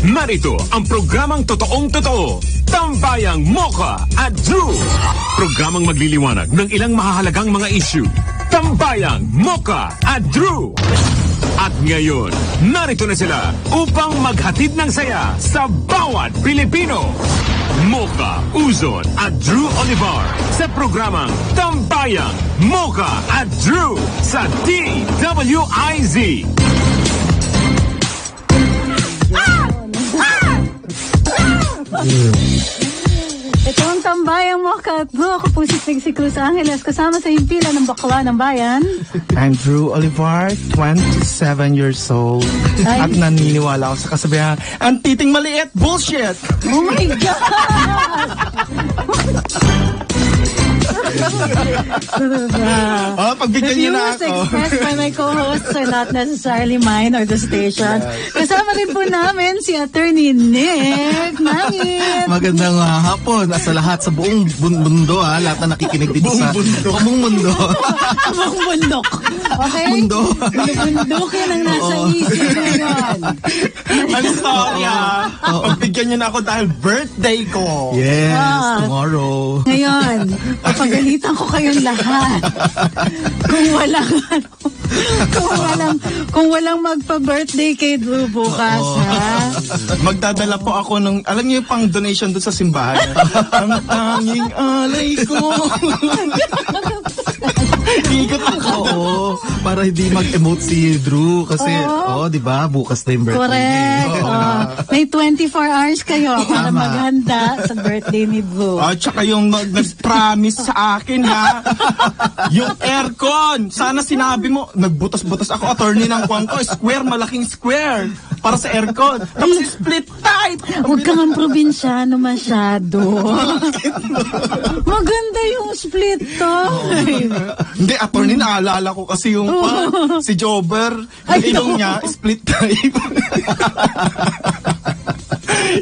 Narito ang programang totoong-totoo, Tambayang Mocha at Drew. Programang magliliwanag ng ilang mahahalagang mga issue. Tambayang Mocha at Drew. At ngayon, narito na sila upang maghatid ng saya sa bawat Pilipino. Mocha Uzon at Drew Olivar sa programang Tambayang Mocha at Drew sa DWIZ. Ito ang Tambayang Mocha at Drew. Ako po si Cruz Angeles, kasama sa himpilan ng Bakla ng Bayan. I'm Drew Olivar, 27 years old. At naniniwala ako sa kasabihan, ang titing maliit, bullshit! Oh my God! Pagbigyan niyo na The views ako. expressed by my co-hosts are not necessarily mine or the station. Kasama rin po namin si Attorney Nick Mangit. Magandang hapon sa lahat sa buong mundo, lahat na nakikinig dito sa buong mundo. Buong bundok. Okay? Mundo. Bundok yan ang nasa isip ngayon. I'm sorry Pagbigyan niyo na ako dahil birthday ko. Yes, tomorrow. Ngayon, papagalitan ko kayong lahat. Kung walang magpa-birthday kay Drew bukas, ha? Magdadala po ako ng, alam niyo yung pang donation doon sa simbahan. Ang tanging alay ko. Ikot ako. Para hindi mag-emote si Drew kasi, di ba, bukas na yung birthday. Correct. May 24 hours kayo para maghanda sa birthday ni Drew. Tsaka yung nag-promise sa akin, ha? Yung aircon. Sana sinabi mo, nagbutas-butas ako, attorney ng kwan ko, square, malaking square. Para sa aircon. Tapos split type. Huwag kang ang probinsyano masyado. Maganda yung split to. Hindi, attorney, naalala ko kasi yung si Jobber, yung ilong niya, split type.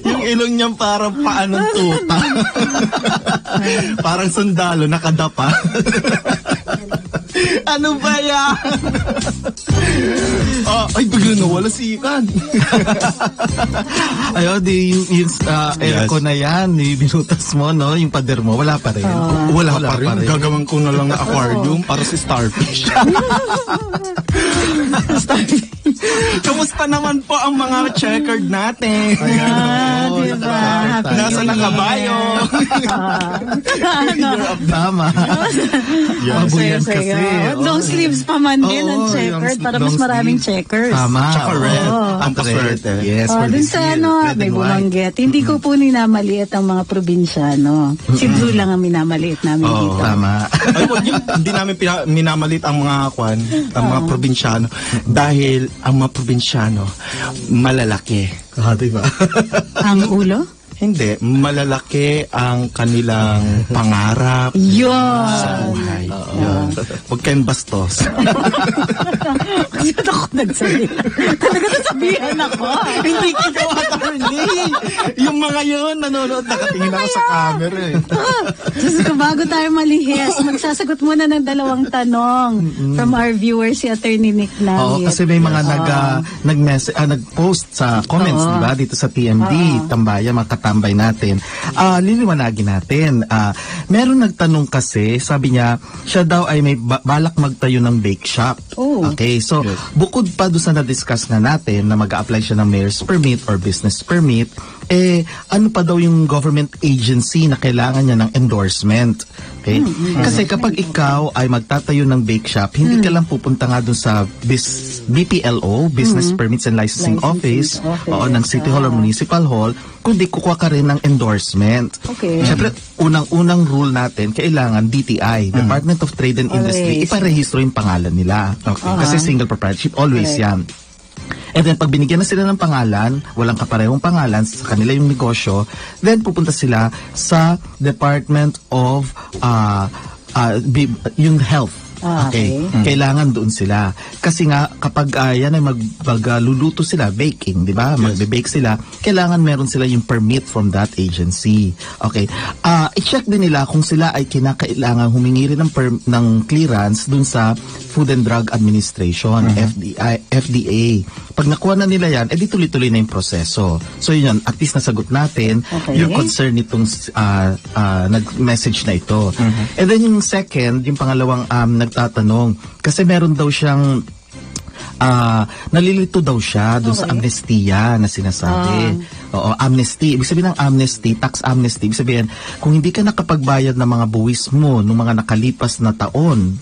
Yung ilong niya parang paanong tuta. Parang sundalo, nakadapa. Ano ba yan? Ay, bigla nawala si Ikan. Ayun, yung aircon na yan, binutas mo, no? Yung pader mo, wala pa rin. Wala pa rin. Gagawin ko na lang na aquarium para si Starfish. Kamusta naman po ang mga checkered natin? Diba? Nasa nakabayo. Tama. Mabuyan kasi. Long sleeves pa man din ang checkered para mas maraming checkers. Tama. Tsaka red. Ang paswerte. Yes, dun sa may bumanggit. Hindi ko po ninamaliit ang mga probinsyano. Si Drew lang ang minamaliit namin dito. Tama. Ay, hindi namin minamalit ang mga ang mga probinsyano dahil ang mga probinsyano malalaki. Diba? Ang ulo? Hindi, malalaki ang kanilang pangarap sa buhay. Huwag kayong bastos. Kasi ako nagsalita. Talaga nasabihan ako. Hindi ikaw, attorney. Yung mga yun, nanonood, nakatingin ako sa camera eh. Diyos ko, bago tayo malihis, magsasagot muna ng 2 tanong from our viewers, si Attorney Nick Mangit. Kasi may mga nag-post sa comments, diba, dito sa TMD, Tambaya, mga katambay natin. Liliwanagin natin. Meron nagtanong kasi, sabi niya, siya daw ay may balak magtayo ng bake shop. Okay, so, bukod pa doon sa na-discuss na natin na mag-a-apply siya ng mayor's permit or business permit, ano pa daw yung government agency na kailangan niya ng endorsement? Okay? Kasi kapag ikaw ay magtatayo ng bake shop, hindi ka lang pupunta nga doon sa BPLO, Business Permits and Licensing Office, o ng City Hall or Municipal Hall, kundi kukuha ka rin ng endorsement. Okay. Siyempre, unang rule natin, kailangan DTI, Department of Trade and Industry, iparehistro yung pangalan nila. Kasi single proprietorship, always yan. And then, pag binigyan na sila ng pangalan, walang kaparehong pangalan sa kanila yung negosyo, then pupunta sila sa Department of yung Health. Okay. Kailangan doon sila. Kasi nga, kapag yan ay magluluto sila, baking, di ba? Magbe-bake sila, kailangan meron sila yung permit from that agency. Okay. I-check din nila kung sila ay kinakailangan humingi rin ng clearance doon sa Food and Drug Administration, FDA. Pag nakuha na nila yan, edi tuloy-tuloy na yung proseso. So yun, at least nasagot natin yung concern nitong nag-message na ito. And then yung second, yung pangalawang nagtatanong, kasi meron daw siyang nalilito daw siya doon sa amnestia na sinasabi. Oo, amnesty. Ibig sabihin ng amnesty, tax amnesty, ibig sabihin, kung hindi ka nakapagbayad ng mga buwis mo ng mga nakalipas na taon,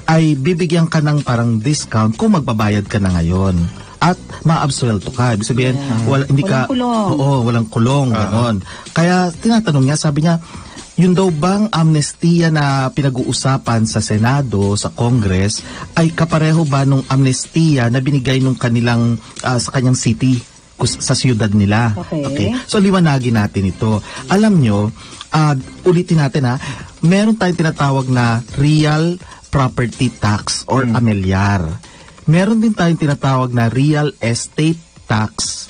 ay bibigyan ka ng parang discount kung magbabayad ka na ngayon. At ma-absuelto ka. Ibig sabihin, walang kulong. Oo, walang kulong. Ganon. Kaya tinatanong niya, sabi niya, yun daw bang amnestiya na pinag-uusapan sa Senado, sa Congress, ay kapareho ba nung amnestiya na binigay nung kanilang, sa kanyang city, sa siyudad nila? Okay. So, liwanagin natin ito. Alam nyo, ulitin natin meron tayong tinatawag na real property tax or amilyar. Meron din tayong tinatawag na real estate tax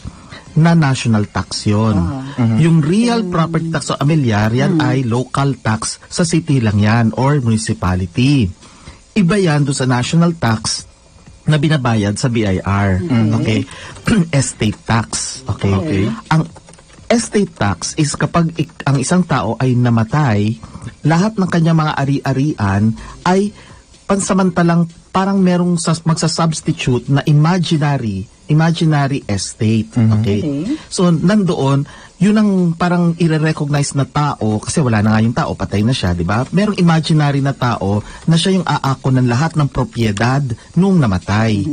na national tax yun. Yung real property tax o amilyar, yan ay local tax sa city lang yan or municipality. Iba yan doon sa national tax na binabayad sa BIR. Okay? Estate tax. Okay? Ang estate tax is kapag ang isang tao ay namatay, lahat ng kanyang mga ari-arian ay pansamantalang parang merong magsasubstitute na imaginary estate. Okay? So, nandoon, yun ang parang i-recognize na tao, kasi wala na nga yung tao, patay na siya, di ba? Merong imaginary na tao na siya yung aako ng lahat ng propiedad nung namatay.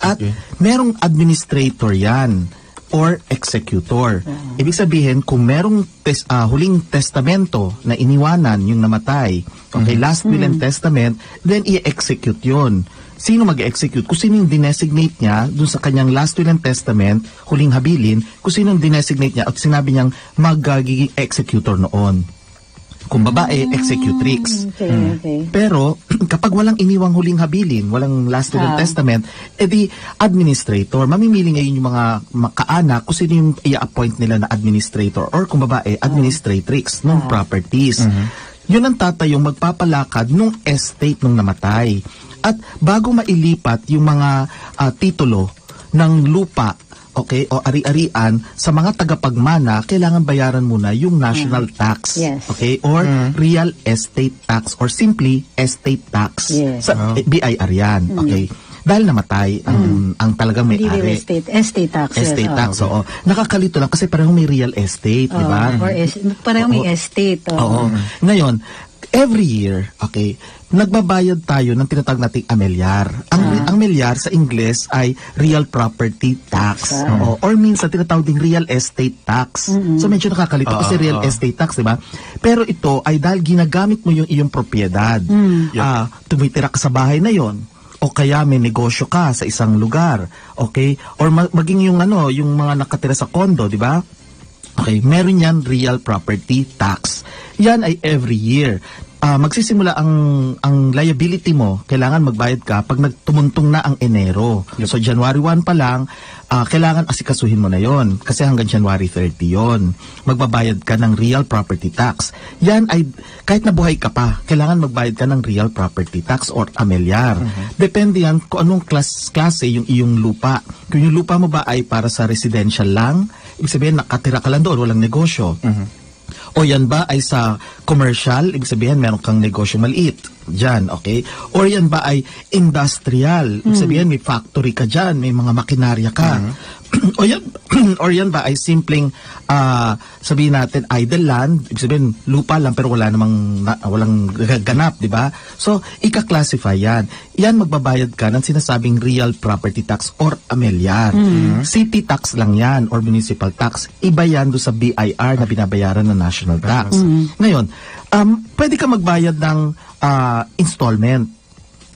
At merong administrator yan or executor. Ibig sabihin, kung merong huling testamento na iniwanan yung namatay, okay, last will and testament, then i-execute yun. Sino mag-execute? Kung sino yung dinesignate niya dun sa kanyang last will and testament, huling habilin, kung sino yung dinesignate niya at sinabi niyang magiging executor noon. Kung babae, executrix. Pero, kapag walang iniwang huling habilin, walang last will and testament, edi administrator. Mamimili ngayon yung mga kaanak kung sino yung i-appoint nila na administrator or kung babae, administratrix ng properties. Yun ang tatayong magpapalakad nung estate nung namatay. At bago mailipat yung mga titulo ng lupa, okay, o ari-arian sa mga tagapagmana, kailangan bayaran muna yung national tax, okay, or real estate tax or simply estate tax sa BIR yan, okay. Dahil namatay ang talagang may-ari. Estate tax. Estate tax, oo. Nakakalito lang kasi parehong may real estate, di ba? Parehong may estate. Oo. Ngayon, every year, okay, nagbabayad tayo ng tinatawag nating amilyar. Ang amilyar sa Ingles ay real property tax. Or minsan tinatawag ding real estate tax. So medyo nakakalito kasi real estate tax, di ba? Pero ito ay dahil ginagamit mo yung iyong propiedad. Tumitira ka sa bahay na yon, o kaya may negosyo ka sa isang lugar, okay? Or maging yung yung mga nakatira sa condo, di ba? Okay, meron yan real property tax. Yan ay every year. Magsisimula ang liability mo, kailangan magbayad ka pag nagtumuntong na ang Enero. So January 1 pa lang, kailangan asikasuhin mo na yon kasi hanggang January 30 yon. Magbabayad ka ng real property tax. Yan ay, kahit nabuhay ka pa, kailangan magbayad ka ng real property tax or amilyar. Depende yan kung anong klase yung iyong lupa. Kung yung lupa mo ba ay para sa residential lang, ibig sabihin nakatira ka lang doon, walang negosyo. O yan ba ay sa commercial, ibig sabihin meron kang negosyo maliit dyan, okay? Or yan ba ay industrial, ibig sabihin may factory ka dyan, may mga makinarya ka. Or yan ba ay simpleng sabihin natin idle land, ibig sabihin lupa lang pero walang ganap, di ba? So ika-classify yan. Yan magbabayad ka ng sinasabing real property tax or amilyar. City tax lang yan or municipal tax. Iba yan doon sa BIR na binabayaran ng national tax. Ngayon, pwede ka magbayad ng installment.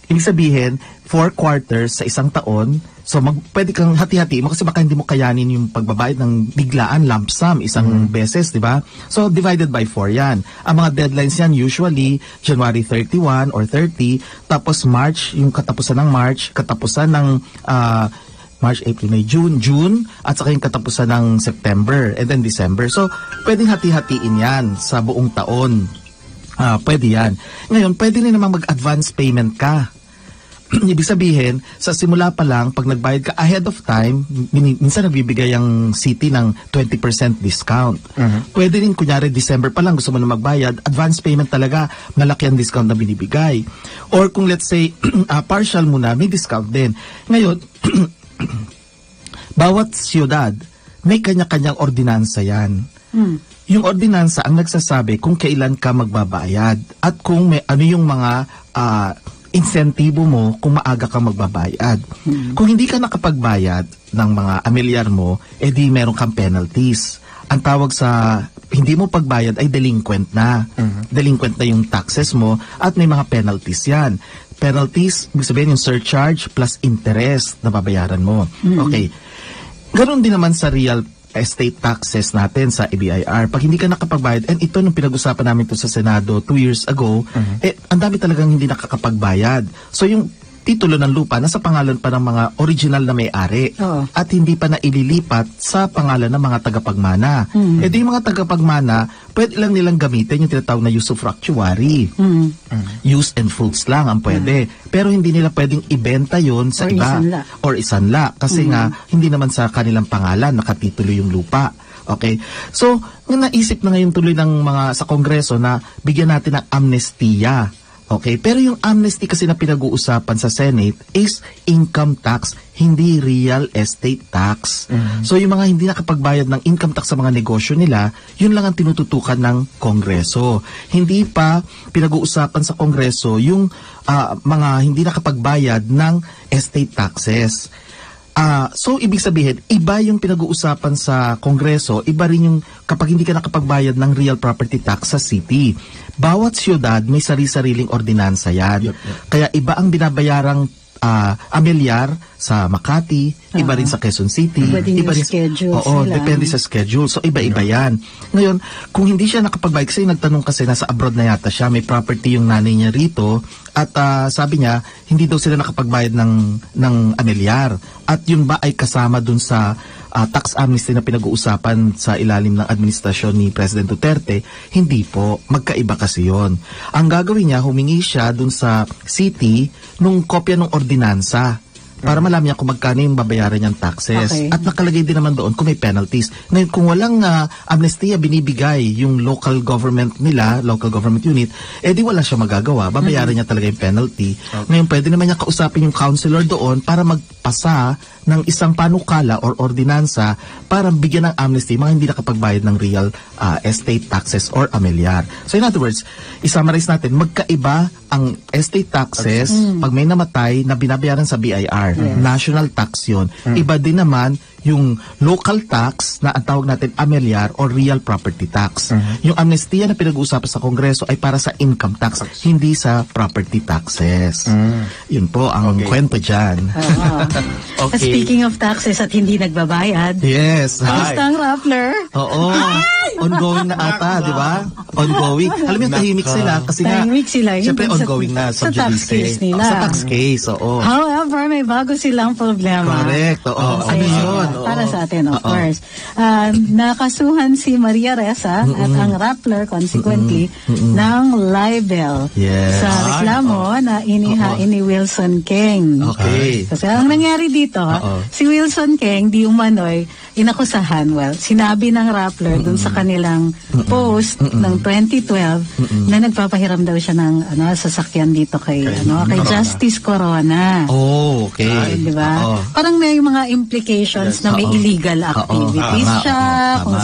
ibig sabihin, 4 quarters sa isang taon. So, pwede kang hati-hati mo kasi baka hindi mo kayanin yung pagbabayad ng biglaan, lump sum, isang beses, di ba? So, divided by 4 yan. Ang mga deadlines yan, usually, January 31 or 30, tapos March, yung katapusan ng March, katapusan ng March, April, May, June, at saka yung katapusan ng September, and then December. So, pwedeng hati-hatiin yan sa buong taon. Pwede yan. Ngayon, pwede rin namang mag-advance payment ka. Ibig sabihin, sa simula pa lang, pag nagbayad ka ahead of time, minsan nagbibigay ang city ng 20% discount. Pwede rin, kunyari, December pa lang, gusto mo na magbayad, advance payment talaga, malaki ang discount na binibigay. Or kung let's say, partial muna, may discount din. Ngayon, bawat siyudad, may kanya-kanyang ordinansa yan. Yung ordinansa ang nagsasabi kung kailan ka magbabayad at kung may ano yung mga insentibo mo kung maaga ka magbabayad. Kung hindi ka nakapagbayad ng mga amilyar mo, edi meron kang penalties. Ang tawag sa hindi mo pagbayad ay delinquent na. Delinquent na yung taxes mo at may mga penalties yan. Penalties, ibig sabihin yung surcharge plus interest na babayaran mo. Okay. Ganon din naman sa real estate taxes natin sa ABIR. Pag hindi ka nakapagbayad, and ito nung pinag-usapan namin to sa Senado 2 years ago, ang dami talagang hindi nakakapagbayad. So yung titulo ng lupa nasa pangalan pa ng mga original na may-ari at hindi pa na ililipat sa pangalan ng mga tagapagmana. E di yung mga tagapagmana, pwede lang nilang gamitin yung tinatawag na usufructuary. Use and fruits lang ang pwede. Pero hindi nila pwedeng ibenta yon sa iba. Or isanla. Kasi nga, hindi naman sa kanilang pangalan nakatitulo yung lupa. Okay? So, naisip na ngayon tuloy ng mga sa Kongreso na bigyan natin ng amnestiya. Okay, pero yung amnesty kasi na pinag-uusapan sa Senate is income tax, hindi real estate tax. So yung mga hindi nakapagbayad ng income tax sa mga negosyo nila, yun lang ang tinututukan ng Kongreso. Hindi pa pinag-uusapan sa Kongreso yung mga hindi nakapagbayad ng estate taxes. So, ibig sabihin, iba yung pinag-uusapan sa Kongreso, iba rin yung kapag hindi ka nakapagbayad ng real property tax sa city. Bawat siyudad may sari-sariling ordinansa yan. Kaya iba ang binabayarang amilyar sa Makati, iba rin sa Quezon City. Iba rin schedule. Oo, depende sa schedule. So, iba-iba yan. Ngayon, kung hindi siya nakapagbayad, kasi nagtanong kasi nasa abroad na yata siya, may property yung nanay niya rito, at sabi niya, hindi daw sila nakapagbayad ng amilyar. At yun ba ay kasama dun sa tax amnesty na pinag-uusapan sa ilalim ng administrasyon ni President Duterte? Hindi po. Magkaiba kasi yon. Ang gagawin niya, humingi siya dun sa city nung kopya ng ordinansa para malaman niya kung magkano yung babayaran niyang taxes. Okay. At nakalagay din naman doon kung may penalties. Ngayon, kung walang amnestia binibigay yung local government nila, local government unit, di wala siya magagawa. Babayaran niya talaga yung penalty. Okay. Ngayon, pwede naman niya kausapin yung councilor doon para magpasa ng isang panukala or ordinansa para bigyan ng amnesty mga hindi nakapagbayad ng real estate taxes or amilyar. So in other words, isummarize natin, magkaiba ang estate taxes pag may namatay na binabayaran sa BIR. National tax yun. Iba din naman yung local tax na ang tawag natin amilyar or real property tax. Yung amnestia na pinag-uusapan sa Kongreso ay para sa income tax, hindi sa property taxes. Yun po ang kwento dyan. Okay. Speaking of taxes at hindi nagbabayad. Yes. Kamusta ang Rappler? Oo. Ongoing na ata, di ba? Ongoing. Alam mo, tahimik sila kasi nga, syempre ongoing na sa tax case nila. Sa tax case, oo. However, may bago silang problema. Correct, oo. Ano yun? Para sa atin, of course. Nakasuhan si Maria Ressa at ang Rappler, consequently, ng libel sa reklamo na inihain ni Wilson King. Okay. Kasi ang nangyari dito, si Wilson King, di umano'y inakusahan. Well, sinabi ng Rappler dun sa kanilang post ng 2012 na nagpapahiram daw siya ng sasakyan dito kay kay Justice Corona. Oh, okay. Di ba? Parang may mga implications na may illegal activities siya, kung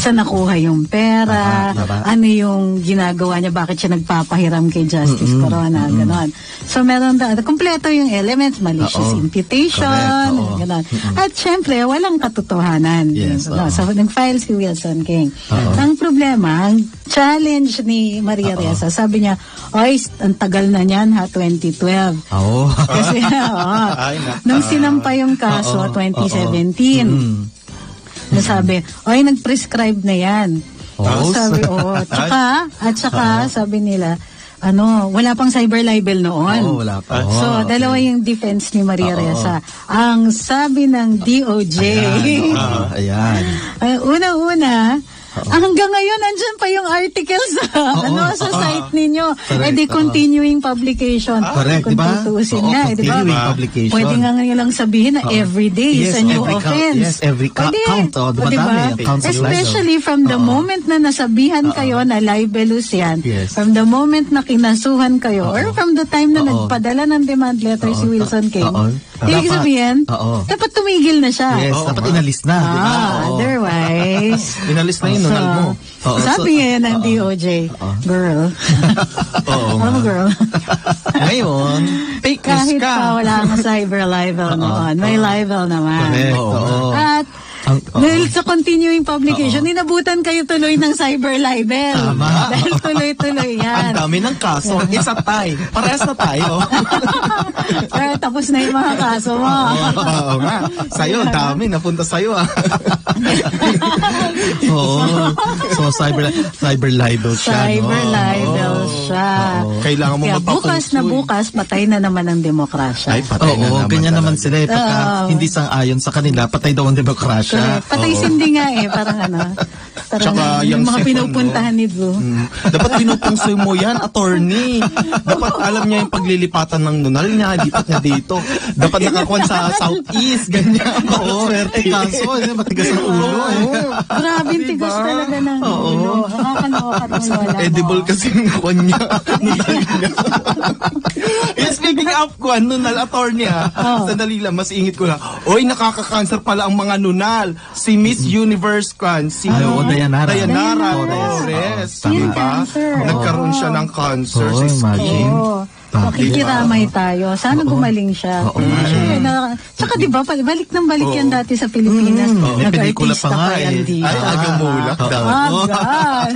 saan nakuha yung pera, ano yung ginagawa niya, bakit siya nagpapahiram kay Justice Corona, gano'n. So meron kompleto yung elements, malicious imputation, gano'n. At syempre, walang katotohanan. Yes, So nag-file si Wilson King. Ang problema, ang challenge ni Maria Ressa, sabi niya, oy, ang tagal na niyan ha, 2012. Kasi nung sinampa yung kaso, 2017, nasabi, oy, nag-prescribe na yan. Sabi, tsaka, sabi nila, wala pang cyber libel noon. Wala pa. So, dalawa yung defense ni Maria Ressa. Ang sabi ng DOJ, ayan. Una-una, hanggang ngayon, andyan pa yung article sa site ninyo. Continuing publication. Correct, kung diba? tutuusin nga, diba? Continuing publication. Pwede nga ngayon lang sabihin na everyday is a new offense. Every count. Diba? Especially from the moment na nasabihan kayo na libelous yan, from the moment na kinasuhan kayo, or from the time na nagpadala ng demand letter si Wilson King, ibig sabihin, dapat tumigil na siya. Yes, dapat inalis na. Otherwise, inalis na yun, nunal mo. Sabi nga yan ng DOJ, girl. I'm a girl. Ngayon, fake news kahit ka. pa wala kang cyber libel noon, may libel naman. At dahil sa continuing publication, inabutan kayo tuloy ng cyber libel. Dahil tuloy-tuloy yan. Ang dami ng kaso. Isa tayo. Parehas na tayo. Pero tapos na yung mga kaso mo. Oo nga. Sa'yo, dami. Napunta sa'yo So, cyber libel siya. Cyber libel siya. Kailangan mo bukas, patay na naman ang demokrasya. Ay, patay na naman. Ganyan naman sila. Pagka hindi sang-ayon sa kanila, patay daw ang demokrasya. Patay sindi nga parang Tsaka yung mga second, pinupuntahan ni Drew. Dapat pinupungsoy mo yan, attorney. Dapat alam niya yung paglilipatan ng nunal niya, lipat niya dito. Dapat nakakuan sa Southeast, ganyan. Kaso, matigas ang ulo. Grabe, tigas talaga ng ulo. Nakakaloka ng wala. Edible kasi yung kuan niya. Nunal niya. Speaking of kuan, nunal, attorney sandali lang, mas ingit ko lang. Oy, nakaka-cancer pala ang mga nunal. Si Miss Universe kuan, si Dayanara Torres. Diba? Nagkaroon siya ng cancer sa skin. Makikiramay tayo. Sana gumaling siya. Tsaka diba, balik yan dati sa Pilipinas. Nag-artista pa yan dito. Ay, agamulak daw.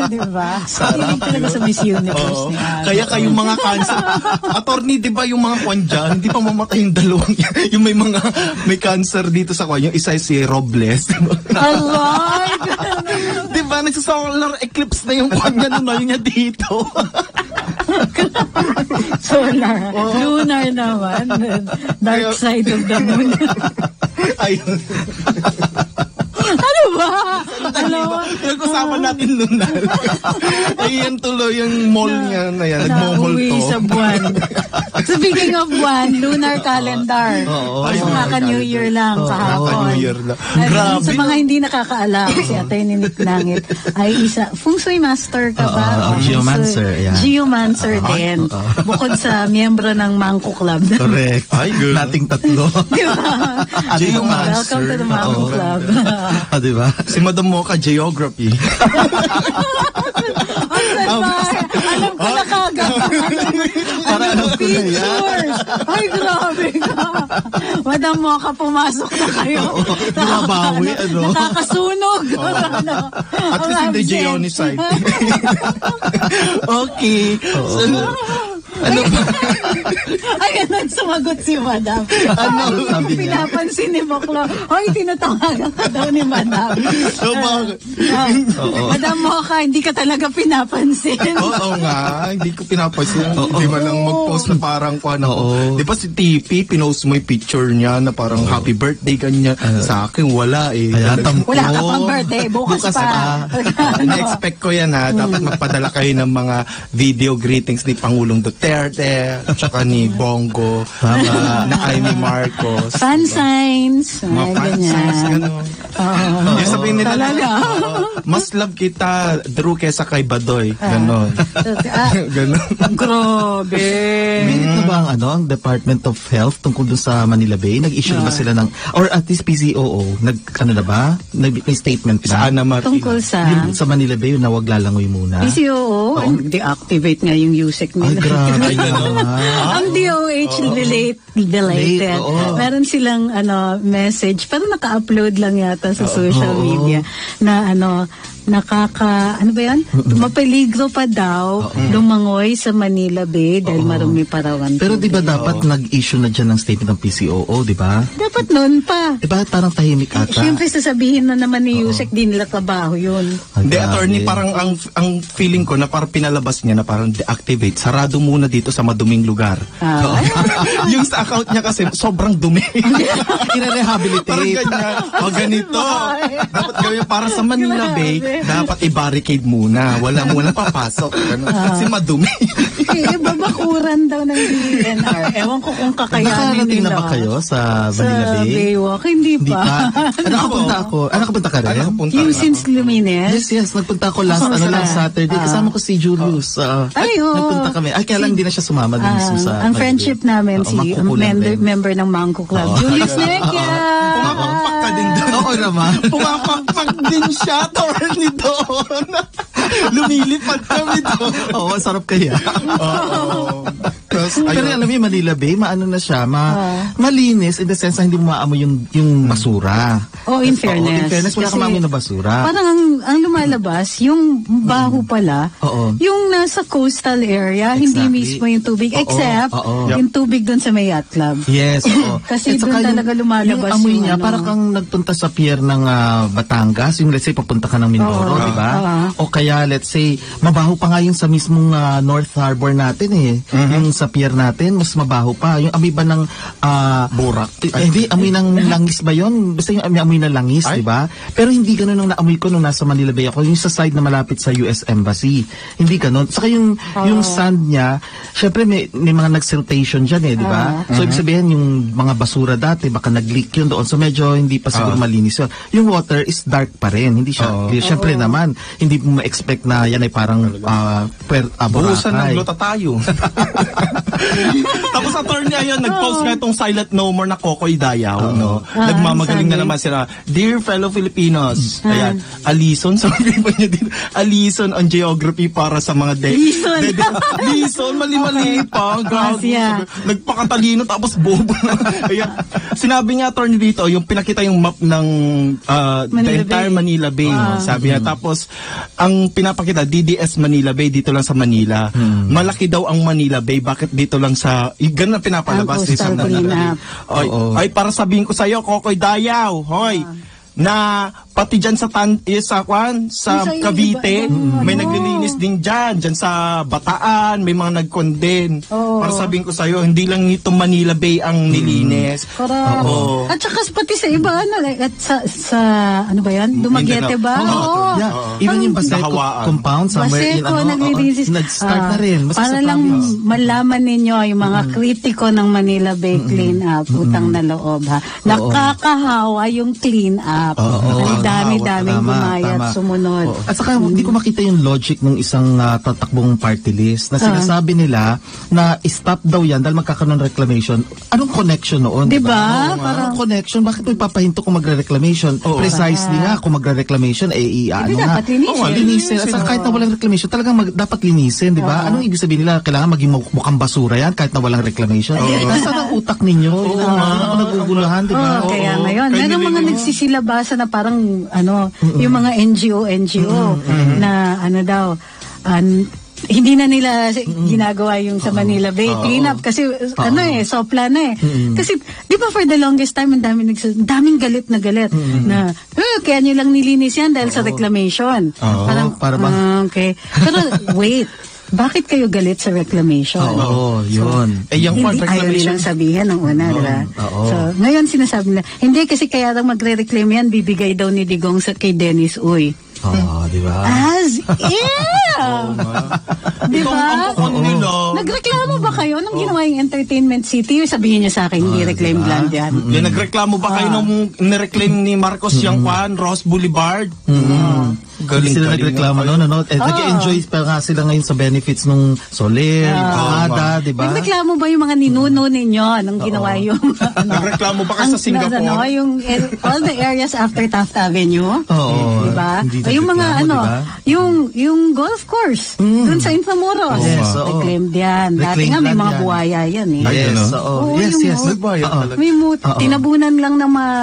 Diba? Makinig talaga sa Miss Universe niya. Kaya kayong mga cancer, attorney, diba yung mga kwan dyan, hindi pa mamatay yung dalawang, yung may cancer dito sa kwan, yung isa si Robles. Alay! Diba, nagsasolar eclipse na yung kwan niya, nunal niya dito. Solar. Lunar naman. Dark side of the moon. Ayun. Ano ba? Nag-usapan natin lunal. Ayan tuloy yung mall niya na yan. Nag-mall to. Nauwi sa buwan. Speaking of buwan, lunar calendar. Kaka-New Year lang kahapon. Kaka-New Year lang. Grabe. Sa mga hindi nakakaalam, si Atay Nick Langit ay isa. Feng Shui Master ka ba? Geomancer. Geomancer din. Bukod sa miyembro ng Mangko Club. Correct. Ay, girl. Nating tatlo. Diba? Welcome to the Mangko Club. Diba? Si Madam Mocha, geography. Alam ko na kagad. Para alam ko na yan. Ay, grabe ka. Madam Mocha, pumasok na kayo. Bumabawi, Nakakasunog. At least hindi geonicide. Okay. Ano ba? Ayan, nagsumagot si Madam. Ano sabi niya? Pinapansin ni Boklo. Hoy, tinatawagan ka daw ni Madam. Madam Mocha, hindi ka talaga pinapansin. Oo nga, hindi ko pinapansin. Hindi man lang mag-post na parang kuha na ko. Di ba si TP, pinost mo yung picture niya na parang happy birthday kanya. Sa akin, wala eh. Wala ka pang birthday, bukas pa. Na-expect ko yan ha. Dapat magpadala kayo ng mga video greetings ni Pangulong Duterte. Duterte, tsaka ni Bongo, na Amy Marcos. Fan signs. Mga Ay, fan ganyan. signs, gano'n. Yung sabihin nila, Talaga. mas love kita, Drew, kesa kay Badoy. Gano'n. Gano'n. Grabe. Minute na ba ang Department of Health tungkol dun sa Manila Bay? Nag-issue na ba sila ng, or at least PCOO, na ba? May statement Sa na? Ana Martina. Tungkol sa Yung sa Manila Bay, yung na wag lalangoy muna. PCOO, deactivate nga yung USEC Ay, nila. grabe naman. Ang DOH deleted. oo. Meron silang message, pero naka-upload lang yata sa social media na ano ba yan? Mapeligro pa daw lumangoy sa Manila Bay dahil marumi pa raw ang Pero di ba tubig. dapat nag-issue na dyan ng statement ng PCOO, di ba? Dapat noon pa. Di ba parang tahimik ata? Siyempre sasabihin na naman ni Yusek, di nila trabaho yun. Ay, Hindi, grabe. attorney, parang ang feeling ko na parang pinalabas niya na parang deactivate. Sarado muna dito sa maduming lugar. Yung sa account niya kasi sobrang dumi. I-rehabilitate. Parang ganyan. O ganito. Dapat gawin para sa Manila Bay, dapat i-barricade muna. Wala muna papasok. Ganun. Kasi madumi. Babakuran daw ng DNR. Ewan ko kung kakayanin Nakarating nila. na ba kayo sa Sa Manila Bay? Baywalk? Hindi Hindi pa. pa. Nakapunta ako. Nakapunta ka rin? Nakapunta Yung rin since Lumines? Yes. Nagpunta ako last Kamusta? Saturday. Kasama ko si Julius. Ay, oo. Nagpunta kami. Ay, kaya lang hindi na siya sumama din mismo sa... ang friendship namin, Oo, si makukulang din. member ng Mangko Club, Julius Nekia. Pumapakpak ka din doon. Oo naman. Pumapakpak din siya. Attorney doon. Lumilipad kami doon. Oo, sarap kaya. Oo. Tapos, Pero ayun. alam mo yung Manila Bay, maano na siya, malinis in the sense na hindi mo maamoy yung basura. Oh, in fairness. In fairness, wala Kasi kang maamoy na basura. Parang ang lumalabas, yung baho pala, Oo. yung nasa coastal area, hindi Exactly. mismo yung tubig, Oo, except oo. yung tubig doon sa may yacht club. Yes, oo. Kasi At saka doon talaga lumalabas yung amoy yung niya, ano. para kang nagpunta sa pier ng Batangas, yung let's say papunta ka ng Mindoro, Oo, di ba? oo. O kaya let's say, mabaho pa nga yung sa mismong North Harbor natin eh. Yung sa pier natin, mas mabaho pa. Yung amoy ba ng Burak. hindi, amoy ng langis ba yun? Basta yung amoy ng langis, Ay. di ba? Pero hindi ganun ang naamoy ko nung nasa Manila Bay ako. Yung sa side na malapit sa US Embassy. Hindi ganun. Saka yung sand niya, syempre may mga nag-siltation dyan eh, di ba? So, ibig sabihin, yung mga basura dati, baka nag-leak yun doon. So, medyo hindi pa siguro malinis yun. Yung water is dark pa rin. Hindi siya clear. Syempre naman, hindi mo ma-expect na yan ay parang Buhusan ng Boracay. lota tayo. Tapos attorney, ayun, nag-post nga itong Silent No More na Kokoy Dayaw, no? Nagmamagaling na sabi? naman sila. Dear fellow Filipinos, ayan, alison, sabi pa niya din, alison on geography para sa mga Lison. Lison, mali-mali pa. Gago. Asya. Nagpakatalino tapos bobo. Ayan. Sinabi niya, attorney, dito, yung pinakita yung map ng the Manila entire Bay. Manila Bay. Sabi niya. Tapos, ang pinapakita, DDS Manila Bay, dito lang sa Manila. Malaki daw ang Manila Bay. Bakit dito lang sa... Ganun na pinapalabas. Ang coastal sa Manila Bay. cleanup. Ay, para sabihin ko sa'yo, Kokoy Dayaw, hoy, na pati dyan sa sa Yung sa Cavite, iba-ibang may ano. naglilinis din dyan sa Bataan, may mga nagkonden. Oo. Para sabihin ko sa'yo, hindi lang ito Manila Bay ang nilinis. Para, Oo. at saka pati sa iba, like, at sa ano ba yan? Dumaguete ba? Mindanao. Oo. Yeah. Even yung Baseco Dahawaan. compound somewhere in Baseco, naglilinis. nag-start na rin. Basta Para sa lang province. malaman ninyo yung mga kritiko ng Manila Bay clean up, utang na loob ha. Nakakahawa yung clean up. Ang dami-daming Tama, gumayat, tama. sumunod. Oo. At saka hindi ko makita yung logic ng isang tatakbong party list na sinasabi nila na stop daw yan dahil magkakaroon ng reclamation. Anong connection noon? Diba? Parang connection. Bakit may papahinto kung magre-reclamation? Precisely nga, kung magre-reclamation, ano Hindi, nga. dapat linisin. Oo, linisin. At saka kahit na walang reclamation, talagang dapat linisin, di ba? Anong ibig sabihin nila? Kailangan maging mukhang basura yan kahit na walang reclamation. Nasaan ang utak ninyo? Yun ang ako naguguluhan, di ba? Kaya ngayon, Kaya merong mga nililinis. nagsisilabasa na parang yung mga NGO na ano daw, hindi na nila ginagawa yung sa Manila Bay clean up kasi sopla na eh. Kasi di ba for the longest time ang daming galit na kaya nyo lang nilinis yan dahil sa reclamation. para bang- okay. Pero wait, bakit kayo galit sa reclamation? Oo, yun. Yung Hindi ayaw reclamation, nilang sabihin ng una, di ba? oo. So, ngayon sinasabi nila, hindi kasi kaya lang magre-reclaim yan, bibigay daw ni Digong kay Dennis Uy. Di ba? As Di ba? Ang kukon nila. Nagreklamo ba kayo nung ginawa yung Entertainment City? Sabihin niyo sa akin, hindi reclaim land yan. Yung nagreklamo ba kayo nung nireclaim ni Marcos yung Ross Boulevard? Galing sila nagreklamo noon, ano? Nag-enjoy pa nga sila ngayon sa benefits nung Soler, Ada, di ba? Nagreklamo ba yung mga ninuno ninyo nung ginawa yung Nagreklamo ba kayo sa Singapore? Yung all the areas after Taft Avenue? Oo. Di ba? Hindi Yung mga nagreklamo, diba? yung golf course dun sa Intramuros. Yes, oo. Reclaimed yan. Dati Reclaimed nga may land mga yan. buhaya yan eh. Yes, oo. Oo, Yes, yung yes. moat. Oo. May moat. Tinabunan lang ng mga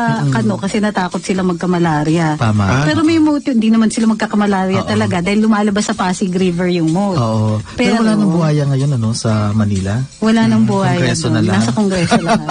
kasi natakot sila magkamalaria. Tama. Pero may moat yun. Hindi naman sila magkakamalaria talaga dahil lumalabas sa Pasig River yung moat. Oo. Pero wala nang buhaya ngayon, ano, sa Manila? Wala nang buhaya. Kongreso doon. na lang. Nasa Kongreso lang.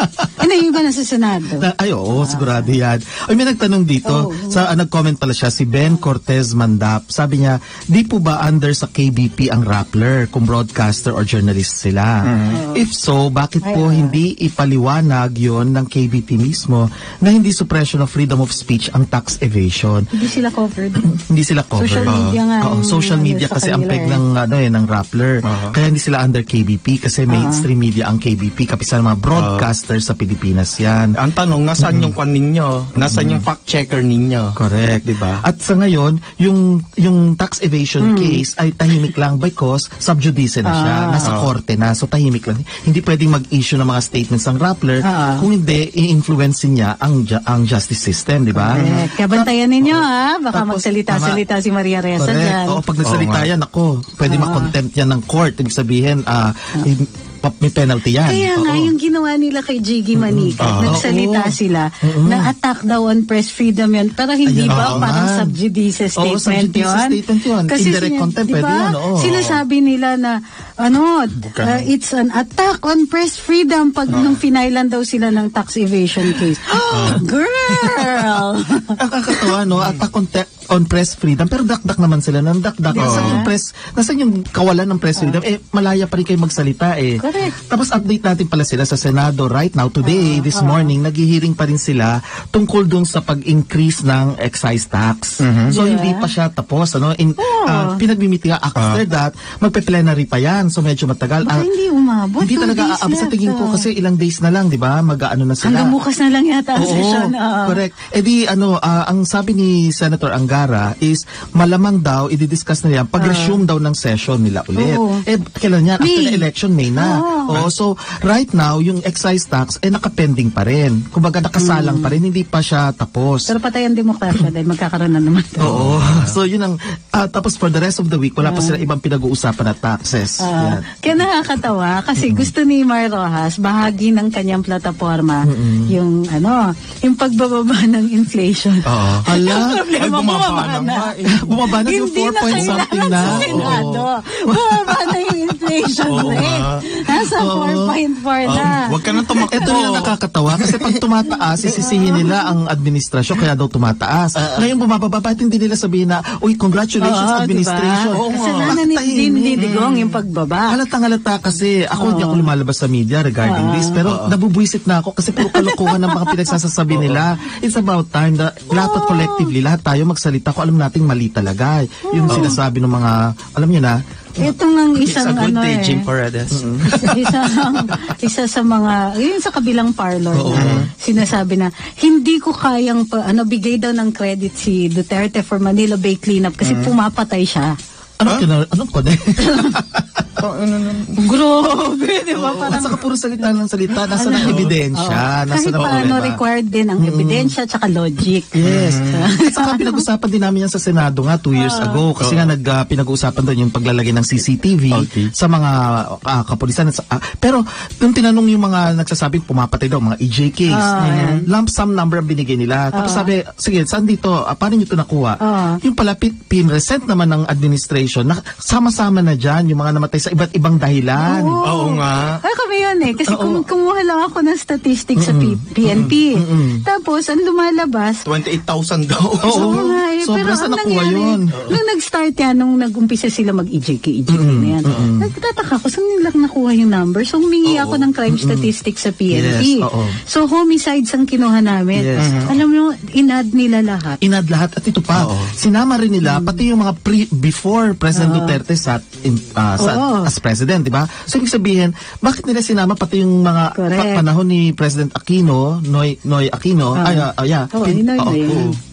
Hindi, yung iba nasa Senado. Oo, sigurado yan. Ay, may nagtanong dito, nag-comment pala siya, si Ben Cortez Mandap. Sabi niya, di po ba under sa KBP ang Rappler kung broadcaster or journalist sila? If so, bakit po hindi ipaliwanag yon ng KBP mismo na hindi suppression of freedom of speech ang tax evasion? Hindi sila covered. Hindi sila covered. Social media nga. Oo, social media sa kasi ang peg kanila ng Rappler. Kaya hindi sila under KBP kasi mainstream media ang KBP. Kapisan ng mga broadcasters sa Pilipinas yan. Ang tanong, nasaan yung kwan ninyo? Nasaan yung fact checker ninyo? Correct. Diba? At sa ngayon, yung tax evasion case ay tahimik lang because sub judice na siya. Nasa korte na. So tahimik lang. Hindi pwedeng mag-issue ng mga statements ang Rappler kung hindi i-influence niya ang justice system, di ba? Kaya bantayan ninyo baka Tapos, magsalita-salita si Maria Ressa Correct. dyan. Oo, pag nagsalita yan, ako, pwede ma-contempt yan ng court. Ibig sabihin, may penalty yan. Kaya nga, yung ginawa nila kay Jiggy Manika, nagsalita sila, na attack daw on press freedom yun. Pero hindi ba parang sub judice statement yun? Kasi indirect contempt, pwede yun. Sinasabi nila na, it's an attack on press freedom pag nung finailan daw sila ng tax evasion case. Girl! Ang kakatawa, no? Attack on press freedom. Pero dakdak naman sila ng dakdak. Nasaan yung kawalan ng press freedom? Malaya pa rin kayo magsalita Correct. Tapos update natin pala sila sa Senado right now, today, this morning, naghihiring pa rin sila tungkol dun sa pag-increase ng excise tax. So hindi pa siya tapos. Pinagmimiti after that, magpe-plenary pa yan. So medyo matagal. Baka hindi umabot. Hindi talaga aabot sa tingin ko kasi ilang days na lang, di ba? Mag-ano na sila. Hanggang bukas na lang yata ang session. Correct. Ang sabi ni Senator Angara is malamang daw, i-discuss na yan pag-resume daw ng session nila ulit. Kailan yan? After the election, May na. So right now, yung excise tax nakapending pa rin. Kumbaga nakasalang pa rin, hindi pa siya tapos. Pero patay ang demokrasya dahil magkakaroon na naman. Oo. So yun ang tapos for the rest of the week, wala pa sila ibang pinag-uusapan na taxes. Kaya nakakatawa kasi gusto ni Mar Rojas bahagi ng kanyang plataforma yung pagbababa ng inflation. Hala, bumaba na. Bumaba na yung 4 point something na. Bumaba na yung inflation rate. Nasa 4.4 na. Huwag ka na tumakbo. Ito yung nakakatawa kasi pag tumataas, isisihin nila ang administrasyon kaya daw tumataas. Ngayon bumababa, ba't hindi nila sabihin na, uy, congratulations administration. Kasalanan ni Digong yung pagbaba. Halatang-halata kasi ako hindi ako lumalabas sa media regarding this, pero nabubwisit na ako kasi puro kalokohan ng mga pinagsasasabi nila. It's about time na lahat collectively, lahat tayo magsalita kung alam nating mali talaga. Yung sinasabi ng mga, alam nyo na, ito ng isang Jim Paredes. isa sa mga, yun sa kabilang parlor na sinasabi na, hindi ko kayang, bigay daw ng credit si Duterte for Manila Bay cleanup kasi pumapatay siya. Anong ko na? Grabe, di ba? At saka puro salita ng salita, nasa ng ebidensya. Kahit paano required din ang ebidensya tsaka logic. Yes. At saka pinag-usapan din namin yan sa Senado nga 2 years ago. Kasi nga pinag-uusapan doon yung paglalagay ng CCTV sa mga kapulisan. Pero nung tinanong yung mga nagsasabing pumapatay daw, mga EJKs, lump sum number ang binigay nila. Tapos sabi, sige, saan dito? Paano nyo ito nakuha? Yung pala, pinresent naman ng administration na sama-sama na dyan yung mga namatay sa iba't ibang dahilan. Oo nga. Ay, kami yun kasi kumuha lang ako ng statistics sa PNP. Tapos, ang lumalabas, 28,000 daw. nga Sobra pero sa ang nakuha nangyari, yun. nung nag-start yan, nung nag-umpisa sila mag-EJK na yan, nagtataka ko, saan nila nakuha yung number? So, humingi ako ng crime statistics sa PNP. Yes, oo. So, homicides ang kinuha namin. Yes. Alam mo, in-add nila lahat. Inad lahat at ito pa, sinama rin nila pati yung mga before President Duterte as president, di ba? So ibig sabihin, bakit nila sinama pati yung mga Correct. panahon ni President Aquino, Noy Aquino,